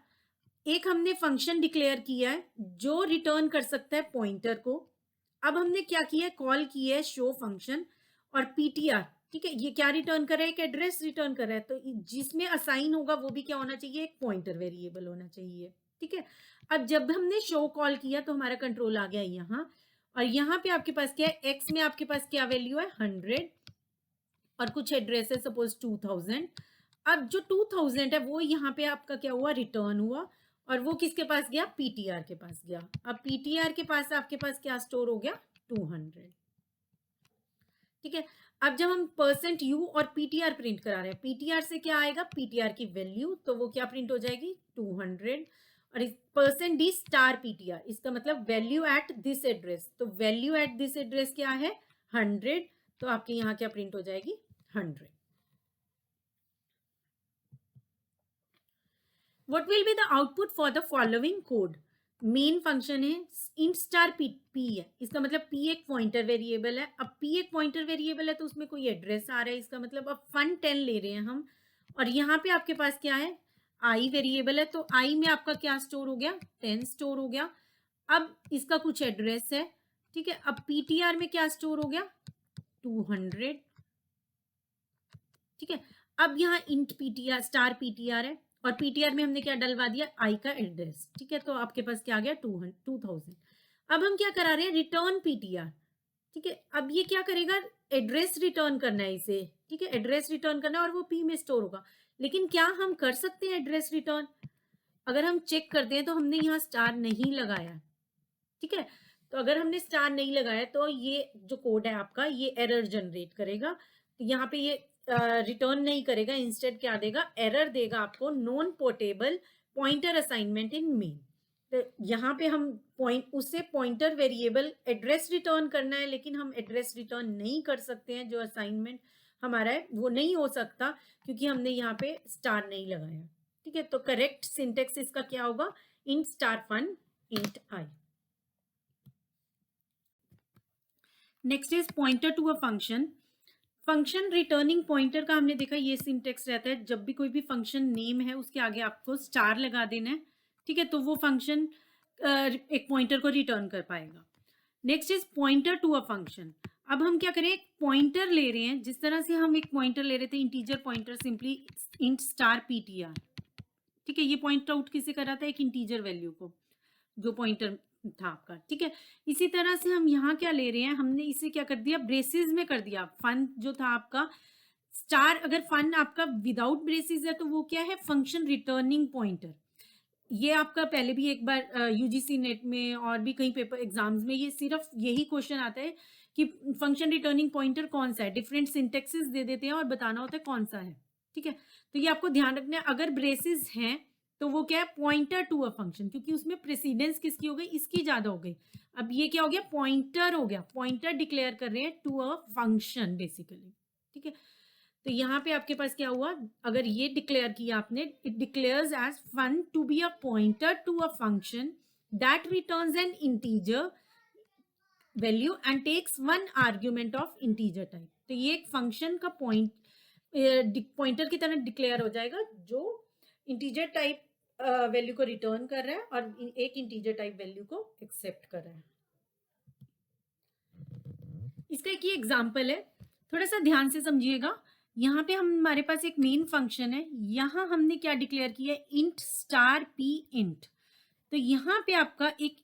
Speaker 1: एक हमने फंक्शन डिक्लेयर किया है जो रिटर्न कर सकता है पॉइंटर को। अब हमने क्या किया है, कॉल किया है शो फंक्शन और पीटीआर, ठीक है, ये क्या रिटर्न कर रहा है, एक एड्रेस रिटर्न कर रहा है। तो जिसमें असाइन होगा वो भी क्या होना चाहिए, एक पॉइंटर वेरिएबल होना चाहिए, ठीक है। अब जब हमने शो कॉल किया तो हमारा कंट्रोल आ गया यहाँ, और यहाँ पे आपके पास क्या है, एक्स में आपके पास क्या वैल्यू है 100 और कुछ एड्रेस है सपोज 2000। अब जो 2000 है वो यहाँ पे आपका क्या हुआ, रिटर्न हुआ, और वो किसके पास गया, पीटीआर के पास गया। अब पीटीआर के पास आपके पास क्या स्टोर हो गया, 200, ठीक है। अब जब हम %u और पीटीआर प्रिंट करा रहे हैं, पीटीआर से क्या आएगा, पीटीआर की वैल्यू, तो वो क्या प्रिंट हो जाएगी 200, और %d स्टार पीटीआर, इसका मतलब वैल्यू एट दिस एड्रेस। तो वैल्यू एट दिस एड्रेस क्या है 100, तो आपके यहाँ क्या प्रिंट हो जाएगी 100। What will be the output for the following code? Main function है इंट स्टार पी है, इसका मतलब पी एक पॉइंटर वेरिएबल है। अब पी एक पॉइंटर वेरिएबल है तो उसमें कोई एड्रेस आ रहा है, इसका मतलब अब फन 10 ले रहे हैं हम, और यहाँ पे आपके पास क्या है, आई वेरिएबल है, तो आई में आपका क्या स्टोर हो गया, 10 स्टोर हो गया। अब इसका कुछ एड्रेस है, ठीक है। अब पीटीआर में क्या स्टोर हो गया 200, ठीक है। अब यहाँ इंट पीटीआर स्टार पीटीआर है, और पीटीआर में हमने क्या डलवा दिया, आई का एड्रेस, ठीक है। तो आपके पास क्या आ गया 2000। अब हम क्या करा रहे हैं, रिटर्न पीटीआर, ठीक है। अब ये क्या करेगा, एड्रेस रिटर्न करना है इसे, ठीक है, एड्रेस रिटर्न करना है और वो पी में स्टोर होगा। लेकिन क्या हम कर सकते हैं एड्रेस रिटर्न, अगर हम चेक करते हैं तो हमने यहाँ स्टार नहीं लगाया, ठीक है। तो अगर हमने स्टार नहीं लगाया तो ये जो कोड है आपका ये एरर जनरेट करेगा। तो यहाँ पे ये रिटर्न नहीं करेगा, इंस्टेड क्या देगा, एरर देगा आपको, नॉन पोर्टेबल पॉइंटर असाइनमेंट इन मेन। तो यहाँ पे हम उससे पॉइंटर वेरिएबल एड्रेस रिटर्न करना है, लेकिन हम एड्रेस रिटर्न नहीं कर सकते हैं, जो असाइनमेंट हमारा है वो नहीं हो सकता क्योंकि हमने यहाँ पे स्टार नहीं लगाया, ठीक है। तो करेक्ट सिंटेक्स इसका क्या होगा, int star fun int I. Next is pointer to a function. Function returning pointer का हमने देखा ये सिंटेक्स रहता है, जब भी कोई भी फंक्शन नेम है उसके आगे आपको स्टार लगा देना है, ठीक है, तो वो फंक्शन एक पॉइंटर को रिटर्न कर पाएगा। Next is pointer to a function. अब हम क्या करें, एक पॉइंटर ले रहे हैं, जिस तरह से हम एक पॉइंटर ले रहे थे integer pointer, simply int star PTR, ठीक है। ये पॉइंट आउट किसे कर रहा था, एक इंटीजर वैल्यू को, जो पॉइंटर था आपका, ठीक है। इसी तरह से हम यहाँ क्या ले रहे हैं, हमने इसे क्या कर दिया, ब्रेसेस में कर दिया। फन जो था आपका स्टार, अगर फन आपका विदाउट ब्रेसेस है तो वो क्या है, फंक्शन रिटर्निंग पॉइंटर। ये आपका पहले भी एक बार यूजीसी नेट में और भी कई पेपर एग्जाम्स में ये सिर्फ यही क्वेश्चन आता है कि फंक्शन रिटर्निंग पॉइंटर कौन सा है, डिफरेंट सिंटेक्सेस दे देते हैं और बताना होता है कौन सा है, ठीक है। तो ये आपको ध्यान रखना है, अगर ब्रेसेस हैं तो वो क्या है, पॉइंटर टू अ फंक्शन, क्योंकि उसमें प्रेसिडेंस किसकी हो गई, इसकी ज्यादा हो गई। अब ये क्या हो गया, पॉइंटर हो गया, पॉइंटर डिक्लेयर कर रहे हैं टू अ फंक्शन बेसिकली, ठीक है। तो यहाँ पे आपके पास क्या हुआ, अगर ये डिक्लेयर किया आपने, it declares as fun to be a pointer to a function that returns an integer value and takes one argument of integer type. तो ये एक फंक्शन का पॉइंटर की तरह डिक्लेयर हो जाएगा जो इंटीजर टाइप वैल्यू को रिटर्न कर रहा है और एक इंटीजर टाइप वैल्यू को एक्सेप्ट कर रहा है। इसका एक ही एग्जांपल है, थोड़ा सा ध्यान से समझिएगा। यहाँ पे हमारे पास एक मेन फंक्शन है, यहाँ हमने क्या डिक्लेयर किया है, इंट स्टार पी इंट। तो यहाँ पे आपका एक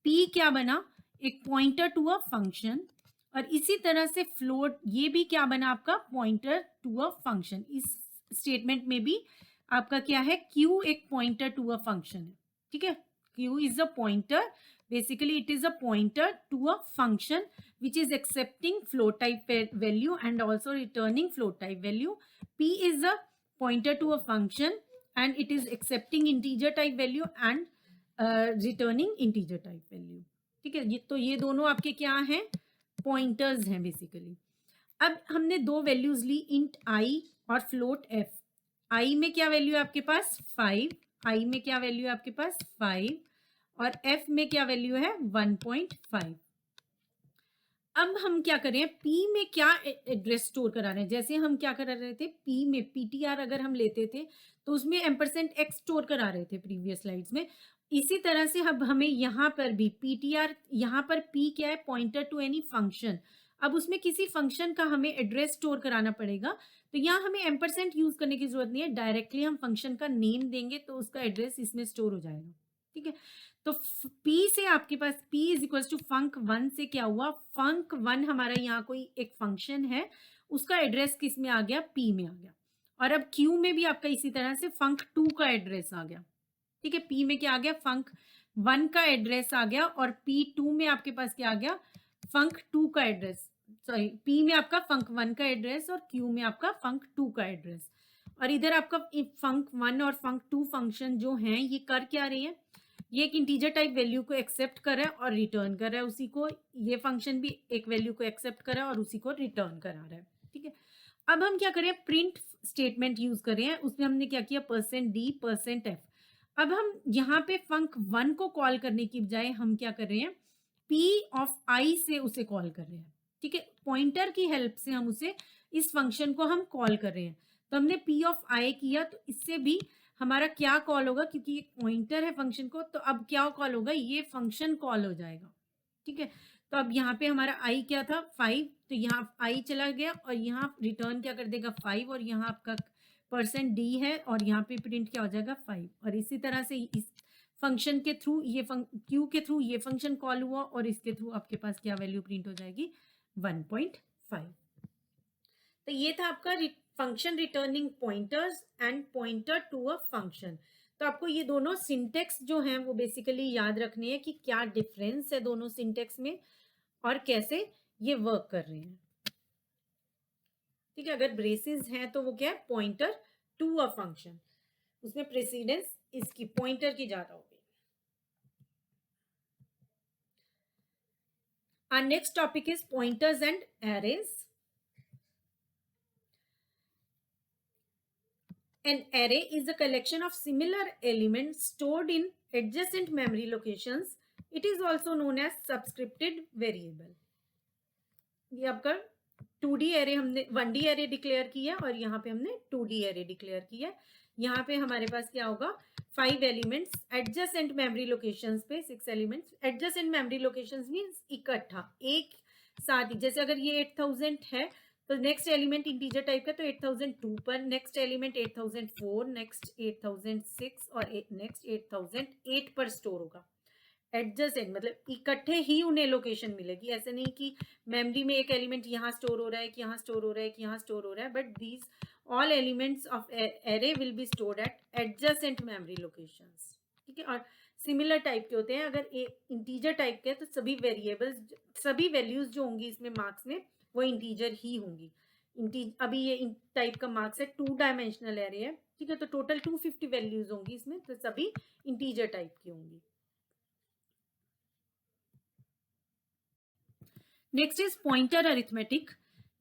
Speaker 1: पी क्या बना, एक पॉइंटर टू अ फंक्शन, और इसी तरह से फ्लोट ये भी क्या बना आपका, पॉइंटर टू अ फंक्शन। इस स्टेटमेंट में भी आपका क्या है, क्यू एक पॉइंटर टू अ फंक्शन है, ठीक है। q is a pointer. Basically it is a pointer to a function which is accepting float type value and also returning float type value. p is a pointer to a function and it is accepting integer type value and returning integer type value. ठीक है, ये तो ये दोनों आपके क्या हैं, pointers हैं बेसिकली. अब हमने दो वैल्यूज ली, इंट आई और फ्लोट एफ. आई में क्या वैल्यू है आपके पास 5, आई में क्या वैल्यू है आपके पास 5 और एफ में क्या वैल्यू है 1.5. अब हम क्या कर रहे हैं, पी में क्या एड्रेस स्टोर करा रहे हैं. जैसे हम क्या करा रहे थे, पी में पीटीआर अगर हम लेते थे तो उसमें %x स्टोर करा रहे थे प्रीवियस स्लाइड्स में. इसी तरह से अब हमें यहाँ पर भी पीटीआर, यहाँ पर पी क्या है, पॉइंटर टू एनी फंक्शन. अब उसमें किसी फंक्शन का हमें एड्रेस स्टोर कराना पड़ेगा. तो यहाँ हमें % यूज करने की जरूरत नहीं है, डायरेक्टली हम फंक्शन का नेम देंगे तो उसका एड्रेस इसमें स्टोर हो जाएगा. ठीक है, तो p से आपके पास p is equal to func1 से क्या हुआ, func1 हमारा यहाँ कोई एक फंक्शन है, उसका एड्रेस किस में आ गया, p में आ गया. और अब q में भी आपका इसी तरह से func2 का एड्रेस आ गया. ठीक है, p में क्या आ गया, func1 का एड्रेस आ गया और p2 में आपके पास क्या आ गया, func2 का एड्रेस. सॉरी, p में आपका func1 का एड्रेस और q में आपका func2 का एड्रेस. और इधर आपका func1 और func2 फंक्शन जो हैं ये कर क्या रही है, ये एक इंटीजर टाइप वैल्यू को एक्सेप्ट कर रहा है और रिटर्न कर रहा है उसी को. ये फंक्शन भी एक वैल्यू को एक्सेप्ट कर रहा है और उसी को रिटर्न करा रहा है. ठीक है, अब हम क्या करें, प्रिंट स्टेटमेंट यूज कर रहे हैं. उसमें हमने क्या किया, %d %f. अब हम यहाँ पे func1 को कॉल करने की बजाय हम क्या कर रहे हैं, p ऑफ i से उसे कॉल कर रहे हैं. ठीक है, पॉइंटर की हेल्प से हम उसे, इस फंक्शन को हम कॉल कर रहे हैं. तो हमने p ऑफ i किया तो इससे भी हमारा क्या कॉल होगा, क्योंकि एक पॉइंटर है फंक्शन को, तो अब क्या कॉल होगा, ये फंक्शन कॉल हो जाएगा. ठीक है, तो अब यहाँ पे हमारा i क्या था 5, तो यहाँ i चला गया और यहाँ रिटर्न क्या कर देगा 5 और यहाँ आपका %d है और यहाँ पे प्रिंट क्या हो जाएगा 5. और इसी तरह से इस फंक्शन के थ्रू ये q के थ्रू ये फंक्शन कॉल हुआ और इसके थ्रू आपके पास क्या वैल्यू प्रिंट हो जाएगी 1.5. तो ये था आपका function returning pointers and pointer to a function. तो आपको ये दोनों सिंटेक्स जो हैं वो बेसिकली याद रखने हैं कि क्या डिफरेंस है दोनों सिंटेक्स में और कैसे ये वर्क कर रहे हैं. ठीक है, अगर ब्रेसेस हैं तो वो क्या है, पॉइंटर टू अ फंक्शन, उसमें प्रेसिडेंस इसकी पॉइंटर की ज्यादा होगी. Our next topic is pointers and arrays. An array is a collection of similar elements stored in adjacent memory locations. It is also known as subscripted variable. ये आपका 2D array हमने 1D array declare किया और यहाँ पे हमने 2D array declare किया. यहाँ पे हमारे पास क्या होगा, 5 एलिमेंट्स, एडजेसेंट मेमोरी लोकेशंस पे 6 elements. Adjacent memory locations means इकट्ठा एक साथ ही. जैसे अगर ये 8000 है तो नेक्स्ट एलिमेंट इंटीजर टाइप का तो 8002 पर, नेक्स्ट एलिमेंट 8004, नेक्स्ट 8006 और नेक्स्ट 8008 पर स्टोर होगा. एडजेसेंट मतलब इकट्ठे ही उन्हें लोकेशन मिलेगी. ऐसे नहीं कि मेमोरी में एक एलिमेंट यहाँ स्टोर हो रहा है कि यहाँ स्टोर हो रहा है कि यहाँ स्टोर हो रहा है, but these all elements of array will be stored at adjacent memory locations. ठीक है, और सिमिलर टाइप के होते हैं. अगर इंटीजर टाइप के तो सभी वेरिएबल्स, सभी वैल्यूज जो होंगी इसमें मार्क्स में वो इंटीजर ही होंगी. अभी ये टाइप का मार्क्स है 2 डायमेंशनल एरे है. ठीक है, तो टोटल 250 वैल्यूज होंगी इसमें, तो सभी इंटीजर टाइप की होंगी. Next is pointer arithmetic.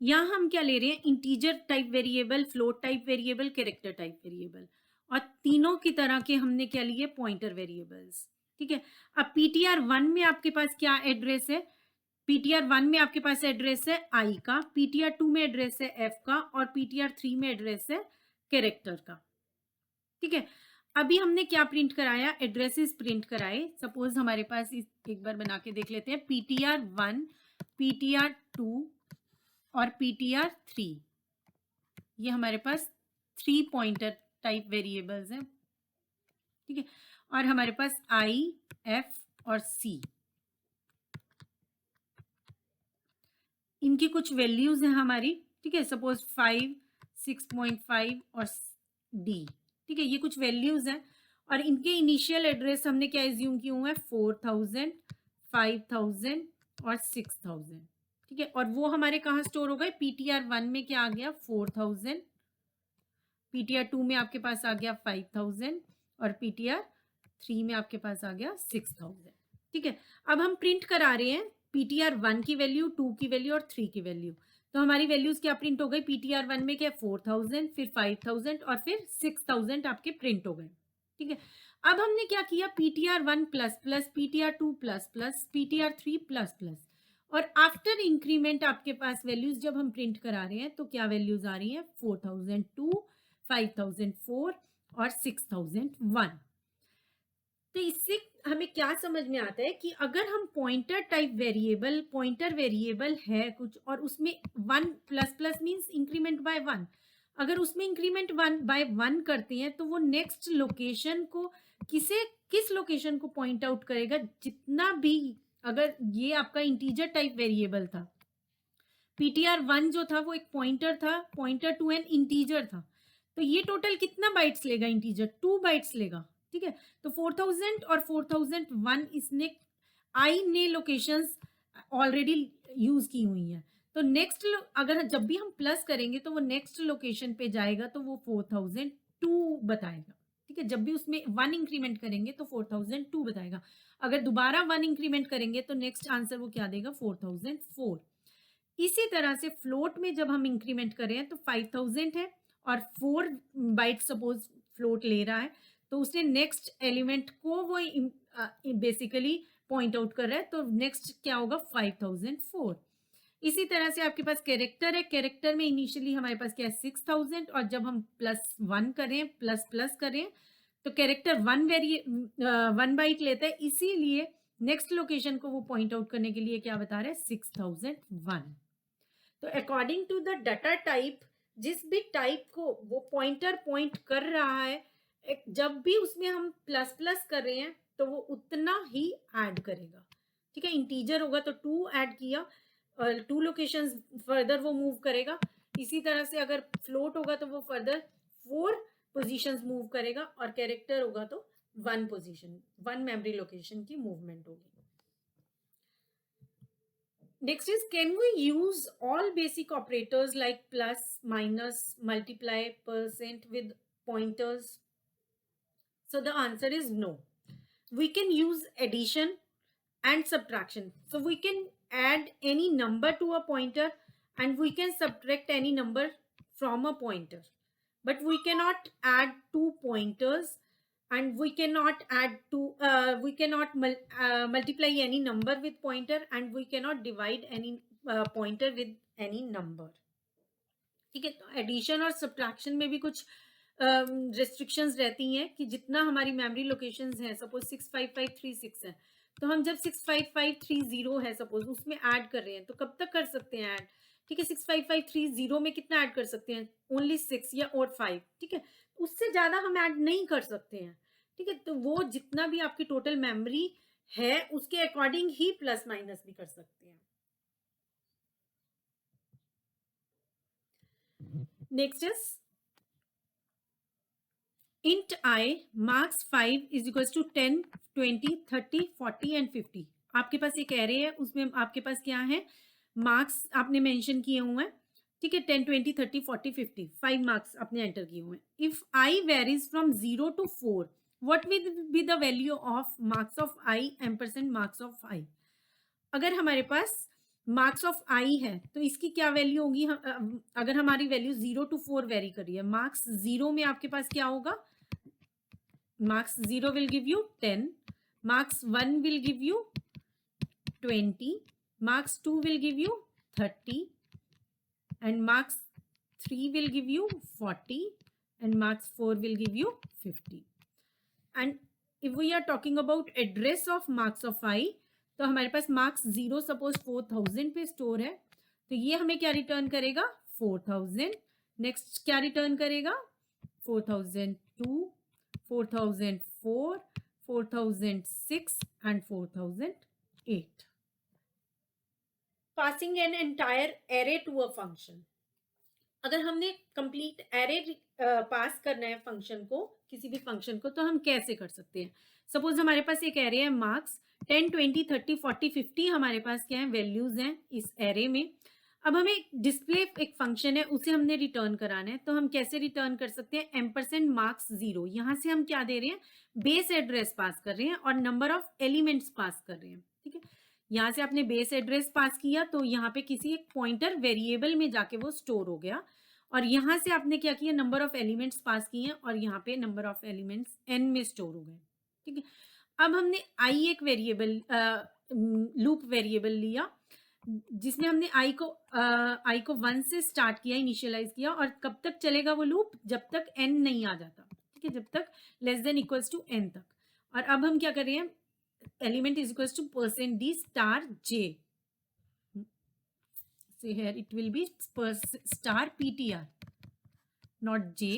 Speaker 1: यहाँ हम क्या ले रहे हैं, integer type variable, float type variable, character type variable, और तीनों की तरह के हमने क्या लिए, पॉइंटर वेरिएबल्स. ठीक है, अब ptr1 में आपके पास क्या एड्रेस है, ptr1 में आपके पास एड्रेस है i का, ptr2 में एड्रेस है f का और ptr3 में एड्रेस है कैरेक्टर का. ठीक है, अभी हमने क्या प्रिंट कराया, एड्रेसेस प्रिंट कराए. सपोज हमारे पास एक बार बना के देख लेते हैं, ptr1, ptr2 और ptr3, ये हमारे पास 3 पॉइंटर टाइप वेरिएबल्स हैं. ठीक है, और हमारे पास i, f और c, इनकी कुछ वैल्यूज हैं हमारी. ठीक है, सपोज 5, 6.5 और d. ठीक है, ये कुछ वैल्यूज हैं और इनके इनिशियल एड्रेस हमने क्या एज्यूम किए हुए हैं, 4000, 5000 और 6000, ठीक है। और वो हमारे कहाँ स्टोर हो गए, PTR1 में क्या आ गया, 4000, PTR2 में आपके पास आ गया 5000 और PTR3 में आपके पास आ गया 6000, ठीक है। अब हम प्रिंट करा रहे हैं PTR1 की वैल्यू, 2 की वैल्यू और 3 की वैल्यू। तो हमारी वैल्यूज क्या प्रिंट हो गई, PTR1 में क्या 4000, फिर 5000 और फिर 6000 आपके प्रिंट हो गए, ठीक है। अब हमने क्या किया, PTR1 plus plus, PTR2 plus plus, PTR3 plus plus, और आफ्टर इंक्रीमेंट आपके पास वैल्यूज जब हम प्रिंट करा रहे हैं तो क्या वैल्यूज आ रही हैं, 4002, 5004 और 6001। तो इससे हमें क्या समझ में आता है कि अगर हम pointer type variable, pointer variable है कुछ और उसमें 1 plus plus means increment by 1, अगर उसमें इंक्रीमेंट 1 बाय 1 करते हैं तो वो नेक्स्ट लोकेशन को किस लोकेशन को पॉइंट आउट करेगा, जितना भी, अगर ये आपका इंटीजर टाइप वेरिएबल था, PTR1 जो था वो एक पॉइंटर था, पॉइंटर टू एन इंटीजर था, तो ये टोटल कितना बाइट्स लेगा, इंटीजर 2 बाइट्स लेगा, ठीक है। तो 4000 और 4001 इसने आई ने लोकेशंस ऑलरेडी यूज की हुई हैं, तो नेक्स्ट अगर जब भी हम प्लस करेंगे तो वो नेक्स्ट लोकेशन पे जाएगा तो वो 4002 बताएगा, ठीक है। जब भी उसमें 1 इंक्रीमेंट करेंगे तो 4002 बताएगा, अगर दोबारा 1 इंक्रीमेंट करेंगे तो नेक्स्ट आंसर वो क्या देगा, 4004। इसी तरह से फ्लोट में जब हम इंक्रीमेंट करें तो 5000 है और 4 बाइट सपोज फ्लोट ले रहा है, तो उसने नेक्स्ट एलिमेंट को वो बेसिकली पॉइंट आउट कर रहा है, तो नेक्स्ट क्या होगा, 5004। इसी तरह से आपके पास कैरेक्टर है, कैरेक्टर में इनिशियली हमारे पास क्या है, 6000, और जब हम +1 करें, प्लस प्लस करें तो कैरेक्टर 1 बाइट लेता है, इसीलिए नेक्स्ट लोकेशन को वो पॉइंट आउट करने के लिए क्या बता रहे हैं, 6001। तो according to the data type, जिस भी टाइप को वो पॉइंटर पॉइंट कर रहा है, जब भी उसमें हम प्लस प्लस कर रहे हैं तो वो उतना ही ऐड करेगा, ठीक है। इंटीजर होगा तो 2 ऐड किया और 2 लोकेशंस फर्दर वो मूव करेगा। इसी तरह से अगर फ्लोट होगा तो वो फर्दर 4 पोजीशंस मूव करेगा, और कैरेक्टर होगा तो 1 पोजीशन, 1 मेमोरी लोकेशन की मूवमेंट होगी। Next is, can we use all basic operators like plus, minus, multiply, percent with pointers? So the answer is no. We can use addition and subtraction. So we can add any number to a pointer and we can subtract any number from a pointer. But we cannot add 2 pointers and we cannot multiply any number with pointer and we cannot divide any pointer with any number, ठीक है। तो addition और subtraction में भी कुछ restrictions रहती हैं कि जितना हमारी मेमोरी लोकेशंस हैं, सपोज 65536 है, तो हम जब 65530 है सपोज उसमें ऐड कर रहे हैं तो कब तक कर सकते हैं ऐड, ठीक है। 65530 में कितना ऐड कर सकते हैं, ओनली 6 या और 5, ठीक है। उससे ज्यादा हम ऐड नहीं कर सकते हैं, ठीक है। तो वो जितना भी आपकी टोटल मेमोरी है उसके अकॉर्डिंग ही प्लस माइनस भी कर सकते हैं। Next is int I marks 5 is equals to 10, 20, 30, 40 and 50। आपके पास एक एरे है, उसमें आपके पास क्या है, मार्क्स आपने मेंशन किए हुए हैं, ठीक है। 10, 20, 30, 40, 50, 5 मार्क्स आपने एंटर किए हुए हैं। If I varies from 0 to 4, what will be the value of marks of I ampersand marks of I? अगर हमारे पास मार्क्स ऑफ I है तो इसकी क्या वैल्यू होगी, अगर हमारी वैल्यू 0 to 4 वेरी कर रही है, मार्क्स 0 में आपके पास क्या होगा, marks 0 will give you 10, marks 1 will give you 20, marks 2 will give you 30 and marks 3 will give you 40 and marks 4 will give you 50. And if we are talking about address of marks of I, तो हमारे पास marks 0 suppose 4000 पे store है, तो ये हमें क्या return करेगा, 4000। Next क्या रिटर्न करेगा, 4002, 4004, 4006 and 4008. Passing an entire array to a function. अगर हमने कंप्लीट एरे पास करना है फंक्शन को किसी भी फंक्शन को, तो हम कैसे कर सकते हैं? सपोज हमारे पास एक एरे है मार्क्स 10, 20, 30, 40, 50 हमारे पास क्या है वैल्यूज हैं इस एरे में। अब हमें डिस्प्ले एक फंक्शन है उसे हमने रिटर्न कराना है, तो हम कैसे रिटर्न कर सकते हैं? एम्परसेंड मार्क्स 0, यहाँ से हम क्या दे रहे हैं? बेस एड्रेस पास कर रहे हैं और नंबर ऑफ एलिमेंट्स पास कर रहे हैं। ठीक है, यहाँ से आपने बेस एड्रेस पास किया तो यहाँ पे किसी एक पॉइंटर वेरिएबल में जाके वो स्टोर हो गया, और यहाँ से आपने क्या किया? नंबर ऑफ एलिमेंट्स पास किए और यहाँ पे नंबर ऑफ एलिमेंट्स n में स्टोर हो गए। ठीक है, अब हमने आई एक वेरिएबल लूप वेरिएबल लिया जिसमें हमने आई को 1 से स्टार्ट किया, इनिशियलाइज किया, और कब तक चलेगा वो लूप? जब तक n नहीं आ जाता। ठीक है, जब तक less than equals to n तक। और अब हम क्या कर रहे हैं? Element is equals to %d star j, so here it will be star ptr not j.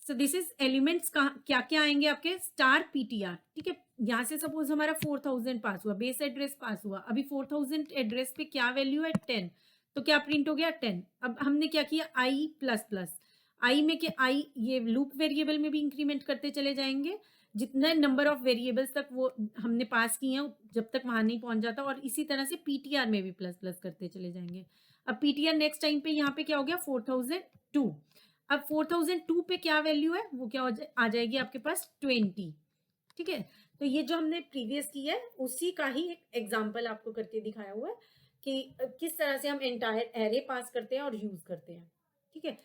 Speaker 1: so this is elements का क्या क्या आएंगे आपके? Star ptr। ठीक है, यहाँ से सपोज हमारा 4000 पास हुआ, बेस एड्रेस पास हुआ, अभी 4000 एड्रेस पे क्या वैल्यू है? 10, तो क्या प्रिंट हो गया? 10। अब हमने क्या किया? आई प्लस प्लस, आई में क्या? आई ये लूप वेरिएबल में भी इंक्रीमेंट करते चले जाएंगे जितना नंबर ऑफ वेरिएबल्स तक वो हमने पास किए हैं जब तक वहां नहीं पहुंच जाता, और इसी तरह से पीटीआर में भी प्लस प्लस करते चले जाएंगे। अब पीटीआर नेक्स्ट टाइम पे यहाँ पे क्या हो गया? 4002। अब 4002 पे क्या वैल्यू है? वो क्या आ जाएगी आपके पास? 20। ठीक है, तो ये जो हमने प्रीवियस की है उसी का ही एक एग्जाम्पल आपको करके दिखाया हुआ है कि किस तरह से हम एंटायर एरे पास करते हैं और यूज करते हैं। ठीक है,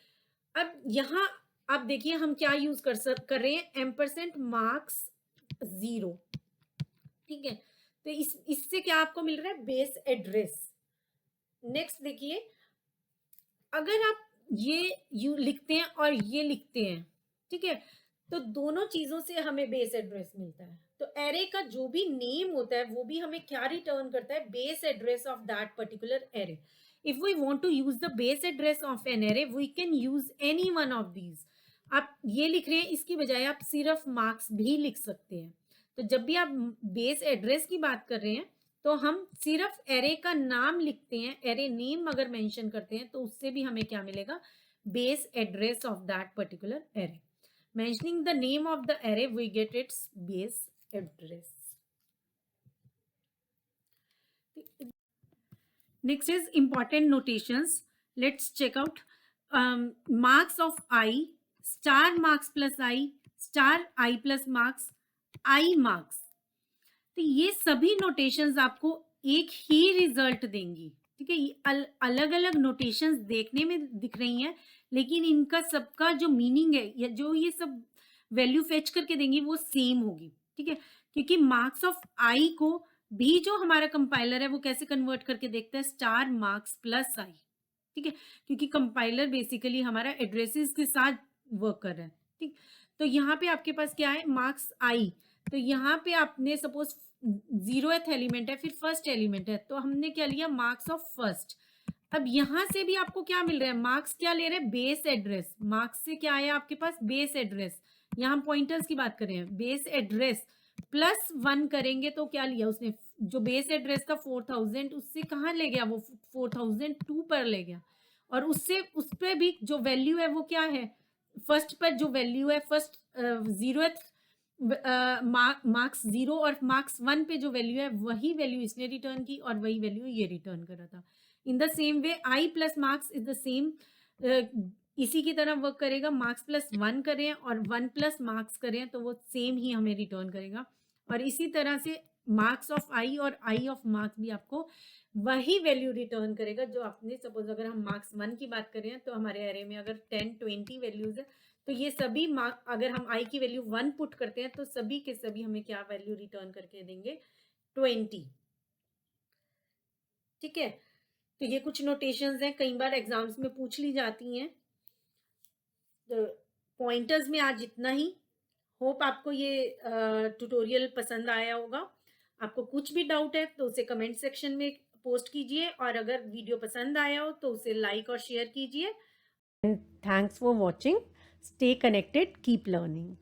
Speaker 1: अब यहाँ आप देखिए हम क्या यूज कर रहे हैं? Ampersand marks 0। ठीक है, तो इससे क्या आपको मिल रहा है? Base address. नेक्स्ट देखिए, अगर आप ये लिखते हैं और ये लिखते हैं, ठीक है, तो दोनों चीजों से हमें बेस एड्रेस मिलता है। तो एरे का जो भी नेम होता है वो भी हमें क्या रिटर्न करता है? Base address of that particular array. If we want to use the base address of an array we can use any one of these. आप ये लिख रहे हैं, इसकी बजाय आप सिर्फ मार्क्स भी लिख सकते हैं। तो जब भी आप बेस एड्रेस की बात कर रहे हैं तो हम सिर्फ एरे का नाम लिखते हैं, एरे नेम अगर मेंशन करते हैं तो उससे भी हमें क्या मिलेगा? Base address of that particular array. Mentioning the name of the array, we get its base address. Next is important notations. Let's check out marks of I, star marks plus I, star I plus marks, I marks. तो ये सभी notations आपको एक ही result देंगी। ठीक है, ये अलग अलग नोटेशंस देखने में दिख रही हैं लेकिन इनका सबका जो मीनिंग है या जो ये सब वैल्यू फेच करके देंगी वो सेम होगी। ठीक है, क्योंकि मार्क्स ऑफ आई को भी जो हमारा कंपाइलर है वो कैसे कन्वर्ट करके देखता है? स्टार मार्क्स प्लस आई। ठीक है, क्योंकि कंपाइलर बेसिकली हमारा एड्रेसेस के साथ वर्क कर रहा है। ठीक, तो यहाँ पे आपके पास क्या है? मार्क्स आई, तो यहाँ पे आपने सपोज 0th एलिमेंट है, फिर फर्स्ट एलिमेंट है, तो हमने क्या लिया? Marks of first. अब यहाँ से भी आपको क्या मिल रहा है? मार्क्स क्या ले रहे हैं? Base address. मार्क्स से क्या आया आपके पास? Base address. यहाँ हम पॉइंटर्स की बात कर रहे हैं। बेस एड्रेस प्लस 1 करेंगे तो क्या लिया उसने? जो बेस एड्रेस था 4000, उससे कहाँ ले गया? वो 4002 पर ले गया, और उससे उस पर भी जो वैल्यू है वो क्या है? फर्स्ट पर जो वैल्यू है, फर्स्ट 0th मार्क्स 0 और मार्क्स 1 पे जो वैल्यू है वही वैल्यू इसने रिटर्न की और वही वैल्यू ये रिटर्न करा था। In the same way I plus marks is the same, इसी की तरह वर्क करेगा। मार्क्स प्लस 1 करें और 1 प्लस मार्क्स करें तो वो सेम ही हमें रिटर्न करेगा, और इसी तरह से मार्क्स ऑफ आई और आई ऑफ मार्क्स भी आपको वही वैल्यू रिटर्न करेगा जो आपने सपोज अगर हम मार्क्स 1 की बात करें तो हमारे एरे में अगर 10, 20 वैल्यूज है तो ये सभी मार्क अगर हम आई की वैल्यू 1 पुट करते हैं तो सभी के सभी हमें क्या वैल्यू रिटर्न करके देंगे? 20। ठीक है, तो ये कुछ नोटेशंस हैं, कई बार एग्जाम्स में पूछ ली जाती हैं। तो पॉइंटर्स में आज इतना ही। होप आपको ये ट्यूटोरियल पसंद आया होगा। आपको कुछ भी डाउट है तो उसे कमेंट सेक्शन में पोस्ट कीजिए, और अगर वीडियो पसंद आया हो तो उसे लाइक और शेयर कीजिए। And thanks for watching. Stay connected, keep learning.